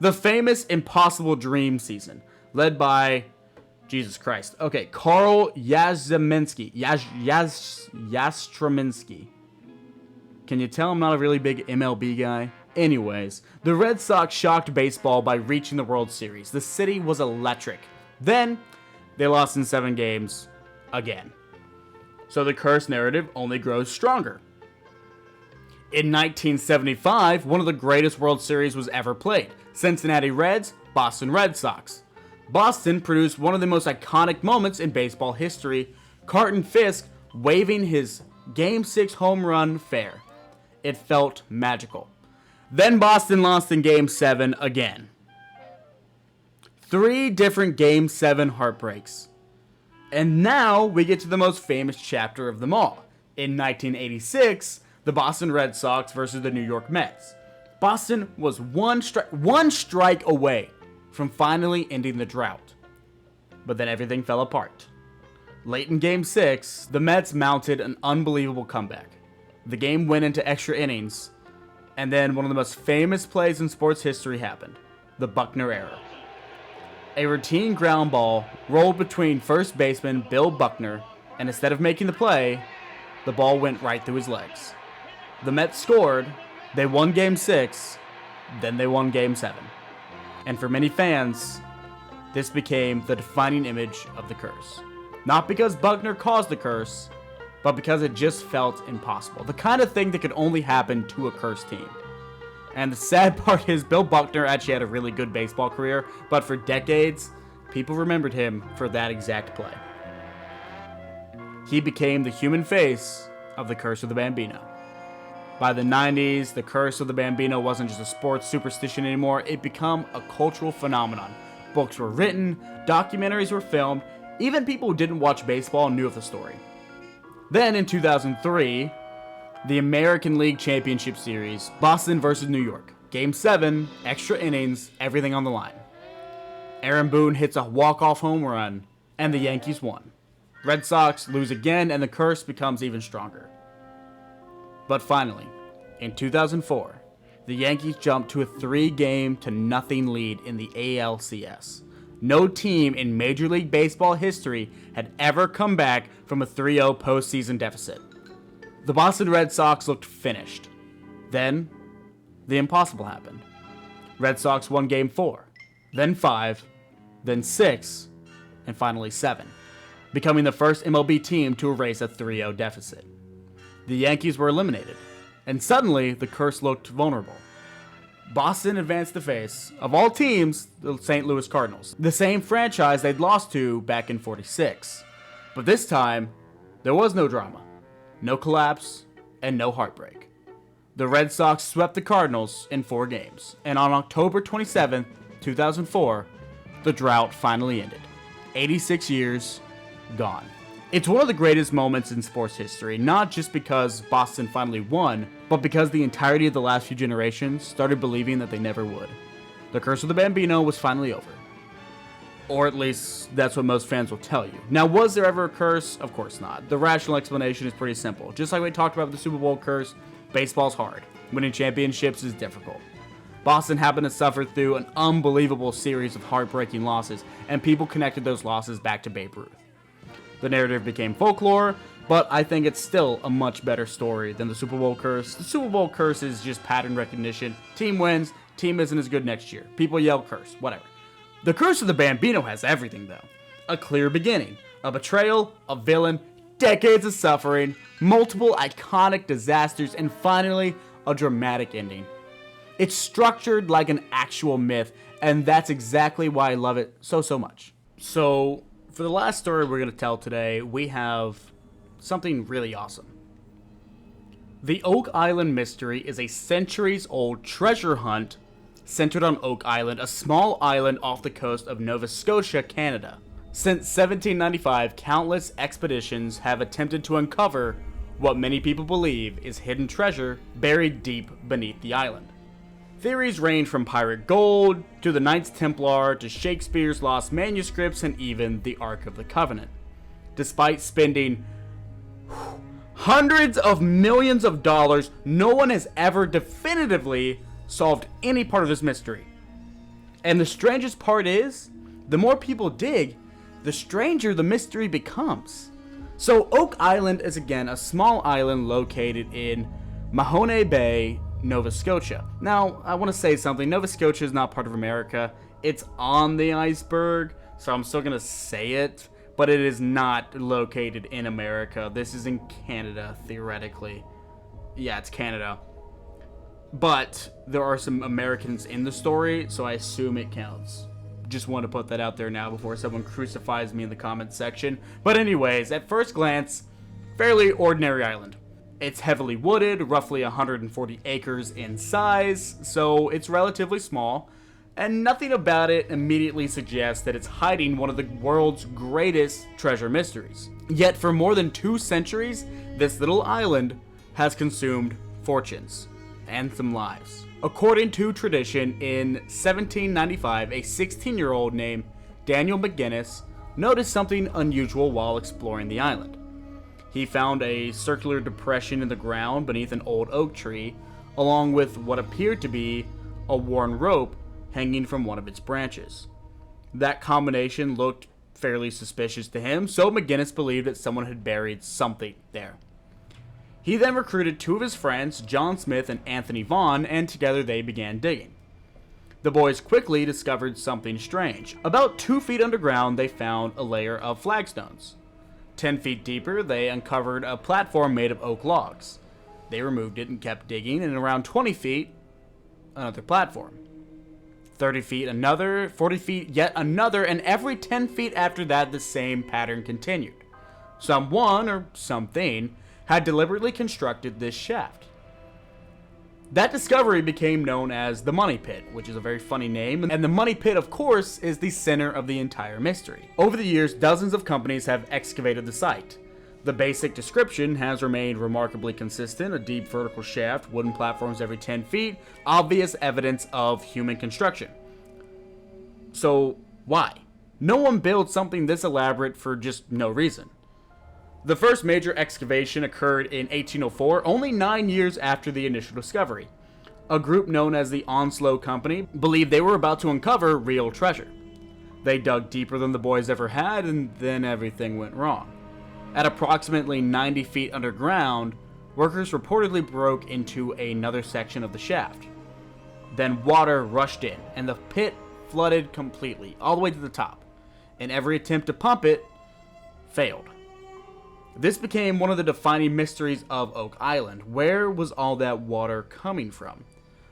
the famous Impossible Dream season, led by, Jesus Christ, Carl Yastrzemski. Yastrzemski. Can you tell I'm not a really big MLB guy? Anyways, the Red Sox shocked baseball by reaching the World Series. The city was electric. Then, they lost in 7 games again. So the curse narrative only grows stronger. In 1975, one of the greatest World Series was ever played. Cincinnati Reds, Boston Red Sox. Boston produced one of the most iconic moments in baseball history: Carlton Fisk waving his Game 6 home run fair. It felt magical. Then Boston lost in Game 7 again. 3 different Game 7 heartbreaks. And now we get to the most famous chapter of them all. In 1986, the Boston Red Sox versus the New York Mets. Boston was one strike away from finally ending the drought. But then everything fell apart. Late in Game 6, the Mets mounted an unbelievable comeback. The game went into extra innings, and then one of the most famous plays in sports history happened: the Buckner error. A routine ground ball rolled between first baseman Bill Buckner, and instead of making the play, the ball went right through his legs. The Mets scored, they won Game 6, then they won Game 7. And for many fans, this became the defining image of the curse. Not because Buckner caused the curse, but because it just felt impossible. The kind of thing that could only happen to a cursed team. And the sad part is Bill Buckner actually had a really good baseball career, but for decades, people remembered him for that exact play. He became the human face of the curse of the Bambino. By the 90s, the curse of the Bambino wasn't just a sports superstition anymore. It became a cultural phenomenon. Books were written, documentaries were filmed, even people who didn't watch baseball knew of the story. Then in 2003, the American League Championship Series, Boston versus New York. Game 7, extra innings, everything on the line. Aaron Boone hits a walk-off home run, and the Yankees won. Red Sox lose again, and the curse becomes even stronger. But finally, in 2004, the Yankees jumped to a 3-game to nothing lead in the ALCS. No team in Major League Baseball history had ever come back from a 3-0 postseason deficit. The Boston Red Sox looked finished. Then, the impossible happened. Red Sox won Game 4, then 5, then 6, and finally 7, becoming the first MLB team to erase a 3-0 deficit. The Yankees were eliminated, and suddenly the curse looked vulnerable. Boston advanced to face, of all teams, the St. Louis Cardinals, the same franchise they'd lost to back in '46. But this time, there was no drama, no collapse, and no heartbreak. The Red Sox swept the Cardinals in 4 games, and on October 27, 2004, the drought finally ended. 86 years, gone. It's one of the greatest moments in sports history, not just because Boston finally won, but because the entirety of the last few generations started believing that they never would. The curse of the Bambino was finally over. Or at least, that's what most fans will tell you. Now, was there ever a curse? Of course not. The rational explanation is pretty simple. Just like we talked about with the Super Bowl curse, baseball's hard. Winning championships is difficult. Boston happened to suffer through an unbelievable series of heartbreaking losses, and people connected those losses back to Babe Ruth. The narrative became folklore, but I think it's still a much better story than the Super Bowl curse. The Super Bowl curse is just pattern recognition. Team wins, team isn't as good next year. People yell curse, whatever. The curse of the Bambino has everything, though. A clear beginning, a betrayal, a villain, decades of suffering, multiple iconic disasters, and finally, a dramatic ending. It's structured like an actual myth, and that's exactly why I love it so much. So, for the last story we're going to tell today, we have something really awesome. The Oak Island Mystery is a centuries-old treasure hunt centered on Oak Island, a small island off the coast of Nova Scotia, Canada. Since 1795, countless expeditions have attempted to uncover what many people believe is hidden treasure buried deep beneath the island. Theories range from pirate gold, to the Knights Templar, to Shakespeare's lost manuscripts, and even the Ark of the Covenant. Despite spending hundreds of millions of dollars, no one has ever definitively solved any part of this mystery. And the strangest part is, the more people dig, the stranger the mystery becomes. So Oak Island is again a small island located in Mahone Bay, Nova Scotia. Now, I want to say something. Nova Scotia is not part of America. It's on the iceberg, so I'm still going to say it, but it is not located in America. This is in Canada, theoretically. Yeah, it's Canada. But there are some Americans in the story, so I assume it counts. Just want to put that out there now before someone crucifies me in the comments section. But anyways, at first glance, fairly ordinary island. It's heavily wooded, roughly 140 acres in size, so it's relatively small, and nothing about it immediately suggests that it's hiding one of the world's greatest treasure mysteries. Yet for more than 2 centuries, this little island has consumed fortunes and some lives. According to tradition, in 1795, a 16-year-old named Daniel McGinnis noticed something unusual while exploring the island. He found a circular depression in the ground beneath an old oak tree, along with what appeared to be a worn rope hanging from one of its branches. That combination looked fairly suspicious to him, so McGinnis believed that someone had buried something there. He then recruited 2 of his friends, John Smith and Anthony Vaughn, and together they began digging. The boys quickly discovered something strange. About 2 feet underground, they found a layer of flagstones. 10 feet deeper, they uncovered a platform made of oak logs. They removed it and kept digging, and around 20 feet, another platform. 30 feet, another, 40 feet, yet another, and every 10 feet after that, the same pattern continued. Someone, or something, had deliberately constructed this shaft. That discovery became known as the Money Pit, which is a very funny name, and the Money Pit, of course, is the center of the entire mystery. Over the years, dozens of companies have excavated the site. The basic description has remained remarkably consistent: a deep vertical shaft, wooden platforms every 10 feet, obvious evidence of human construction. So, why? No one builds something this elaborate for just no reason. The first major excavation occurred in 1804, only 9 years after the initial discovery. A group known as the Onslow Company believed they were about to uncover real treasure. They dug deeper than the boys ever had, and then everything went wrong. At approximately 90 feet underground, workers reportedly broke into another section of the shaft. Then water rushed in, and the pit flooded completely, all the way to the top, and every attempt to pump it failed. This became one of the defining mysteries of Oak Island. Where was all that water coming from?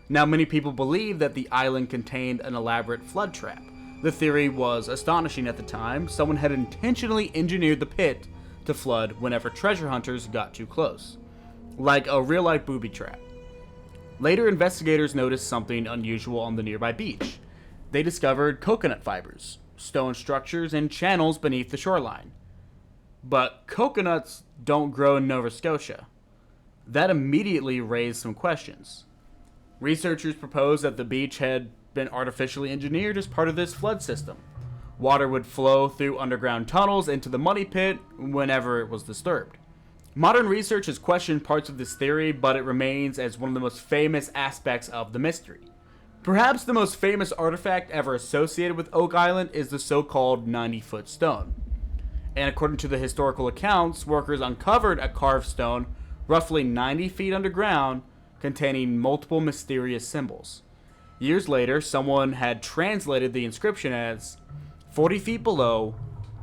Now, many people believe that the island contained an elaborate flood trap. The theory was astonishing at the time. Someone had intentionally engineered the pit to flood whenever treasure hunters got too close, like a real-life booby trap. Later, investigators noticed something unusual on the nearby beach. They discovered coconut fibers, stone structures, and channels beneath the shoreline. But coconuts don't grow in Nova Scotia. That immediately raised some questions. Researchers proposed that the beach had been artificially engineered as part of this flood system. Water would flow through underground tunnels into the muddy pit whenever it was disturbed. Modern research has questioned parts of this theory, but it remains as one of the most famous aspects of the mystery. Perhaps the most famous artifact ever associated with Oak Island is the so-called 90-foot stone. And according to the historical accounts, workers uncovered a carved stone roughly 90 feet underground containing multiple mysterious symbols. Years later, someone had translated the inscription as 40 feet below,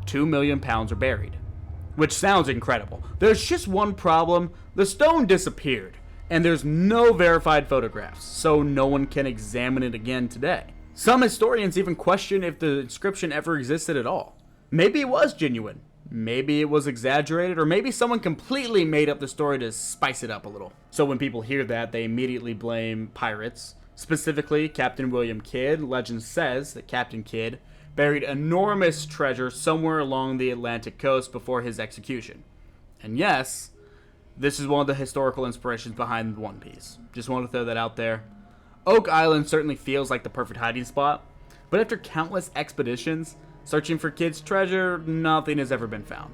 2 million pounds are buried. Which sounds incredible. There's just one problem. The stone disappeared, and there's no verified photographs, so no one can examine it again today. Some historians even question if the inscription ever existed at all. Maybe it was genuine, maybe it was exaggerated, or maybe someone completely made up the story to spice it up a little. So when people hear that, they immediately blame pirates, specifically Captain William Kidd. Legend says that Captain Kidd buried enormous treasure somewhere along the Atlantic coast before his execution. And yes, this is one of the historical inspirations behind One Piece. Just want to throw that out there. Oak Island certainly feels like the perfect hiding spot, but after countless expeditions searching for Kidd's treasure, nothing has ever been found.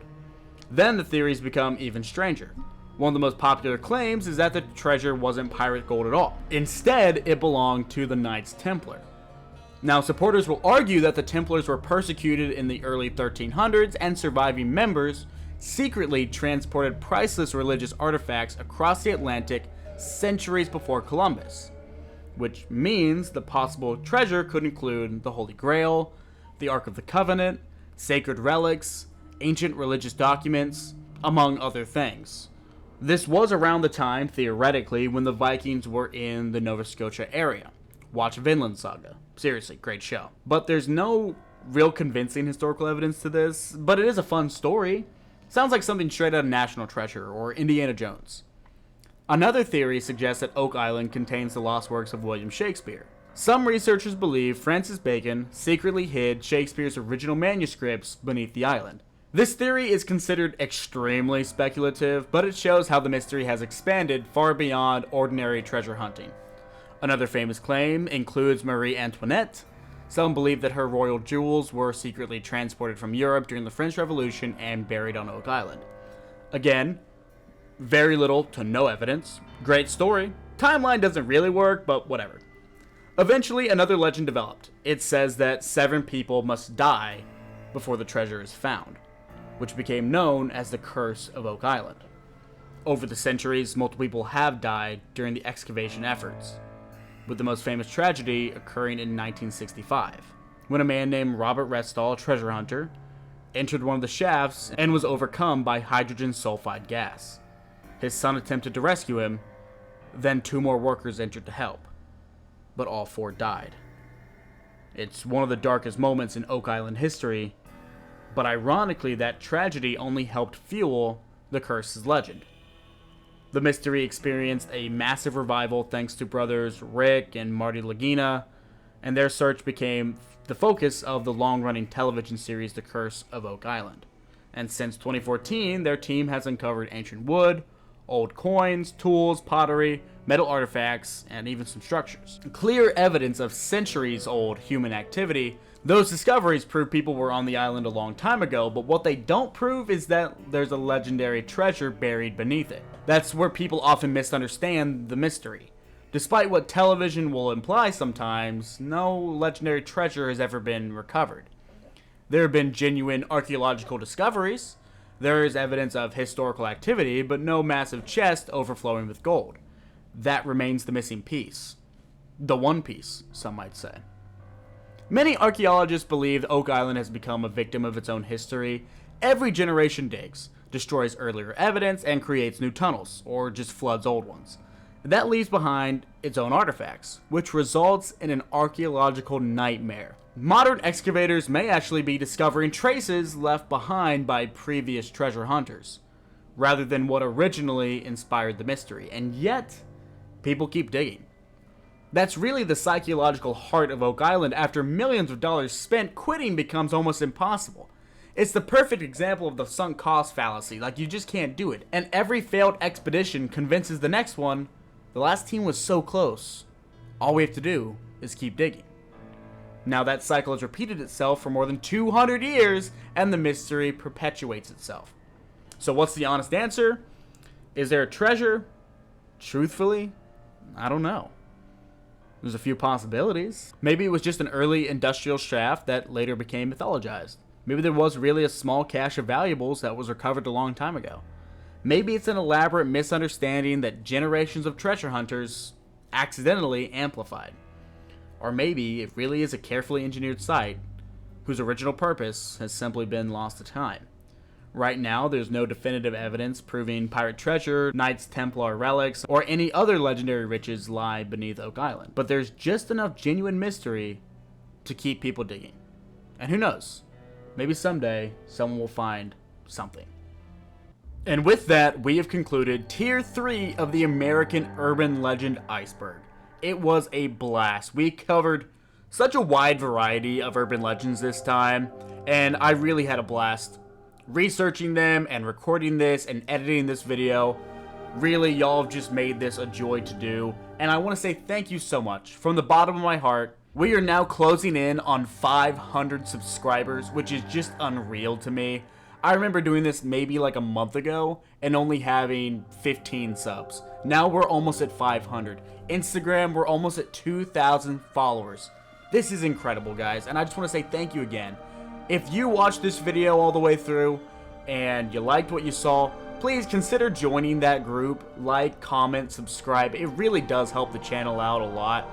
Then the theories become even stranger. One of the most popular claims is that the treasure wasn't pirate gold at all. Instead, it belonged to the Knights Templar. Now, supporters will argue that the Templars were persecuted in the early 1300s, and surviving members secretly transported priceless religious artifacts across the Atlantic centuries before Columbus, which means the possible treasure could include the Holy Grail, the Ark of the Covenant, sacred relics, ancient religious documents, among other things. This was around the time, theoretically, when the Vikings were in the Nova Scotia area. Watch Vinland Saga. Seriously, great show. But there's no real convincing historical evidence to this, but it is a fun story. Sounds like something straight out of National Treasure or Indiana Jones. Another theory suggests that Oak Island contains the lost works of William Shakespeare. Some researchers believe Francis Bacon secretly hid Shakespeare's original manuscripts beneath the island. This theory is considered extremely speculative, but it shows how the mystery has expanded far beyond ordinary treasure hunting. Another famous claim includes Marie Antoinette. Some believe that her royal jewels were secretly transported from Europe during the French Revolution and buried on Oak Island. Again, very little to no evidence. Great story. Timeline doesn't really work, but whatever. Eventually, another legend developed. It says that 7 people must die before the treasure is found, which became known as the Curse of Oak Island. Over the centuries, multiple people have died during the excavation efforts, with the most famous tragedy occurring in 1965, when a man named Robert Restall, a treasure hunter, entered one of the shafts and was overcome by hydrogen sulfide gas. His son attempted to rescue him, then 2 more workers entered to help, but all 4 died. It's one of the darkest moments in Oak Island history, but ironically that tragedy only helped fuel the curse's legend. The mystery experienced a massive revival thanks to brothers Rick and Marty Lagina, and their search became the focus of the long-running television series The Curse of Oak Island. And since 2014, their team has uncovered ancient wood, old coins, tools, pottery, metal artifacts, and even some structures. Clear evidence of centuries-old human activity. Those discoveries prove people were on the island a long time ago, but what they don't prove is that there's a legendary treasure buried beneath it. That's where people often misunderstand the mystery. Despite what television will imply sometimes, no legendary treasure has ever been recovered. There have been genuine archaeological discoveries. There is evidence of historical activity, but no massive chest overflowing with gold. That remains the missing piece. The one piece, some might say. Many archaeologists believe Oak Island has become a victim of its own history. Every generation digs, destroys earlier evidence, and creates new tunnels, or just floods old ones. That leaves behind its own artifacts, which results in an archaeological nightmare. Modern excavators may actually be discovering traces left behind by previous treasure hunters, rather than what originally inspired the mystery, and yet, people keep digging. That's really the psychological heart of Oak Island. After millions of dollars spent, quitting becomes almost impossible. It's the perfect example of the sunk cost fallacy, like you just can't do it. And every failed expedition convinces the next one, the last team was so close. All we have to do is keep digging. Now that cycle has repeated itself for more than 200 years, and the mystery perpetuates itself. So what's the honest answer? Is there a treasure? Truthfully, I don't know. There's a few possibilities. Maybe it was just an early industrial shaft that later became mythologized. Maybe there was really a small cache of valuables that was recovered a long time ago. Maybe it's an elaborate misunderstanding that generations of treasure hunters accidentally amplified. Or maybe it really is a carefully engineered site whose original purpose has simply been lost to time. Right now, there's no definitive evidence proving pirate treasure, Knights Templar relics, or any other legendary riches lie beneath Oak Island. But there's just enough genuine mystery to keep people digging. And who knows? Maybe someday, someone will find something. And with that, we have concluded Tier 3 of the American Urban Legend Iceberg. It was a blast. We covered such a wide variety of urban legends this time, and I really had a blast researching them and recording this and editing this video. Really, y'all have just made this a joy to do, and I want to say thank you so much from the bottom of my heart. We are now closing in on 500 subscribers, which is just unreal to me. I remember doing this maybe like a month ago and only having 15 subs. Now we're almost at 500. Instagram, we're almost at 2,000 followers. This is incredible, guys, and I just want to say thank you again. If you watched this video all the way through and you liked what you saw, please consider joining that group. Like, comment, subscribe. It really does help the channel out a lot.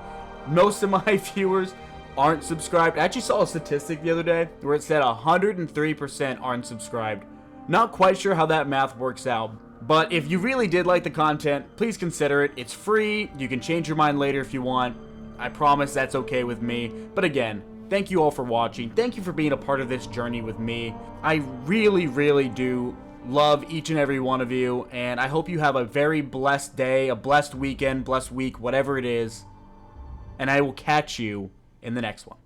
Most of my viewers aren't subscribed. I actually saw a statistic the other day where it said 103% aren't subscribed. Not quite sure how that math works out, but if you really did like the content, please consider it. It's free. You can change your mind later if you want. I promise that's okay with me. But again, thank you all for watching. Thank you for being a part of this journey with me. I really, really do love each and every one of you, and I hope you have a very blessed day, a blessed weekend, blessed week, whatever it is, and I will catch you in the next one.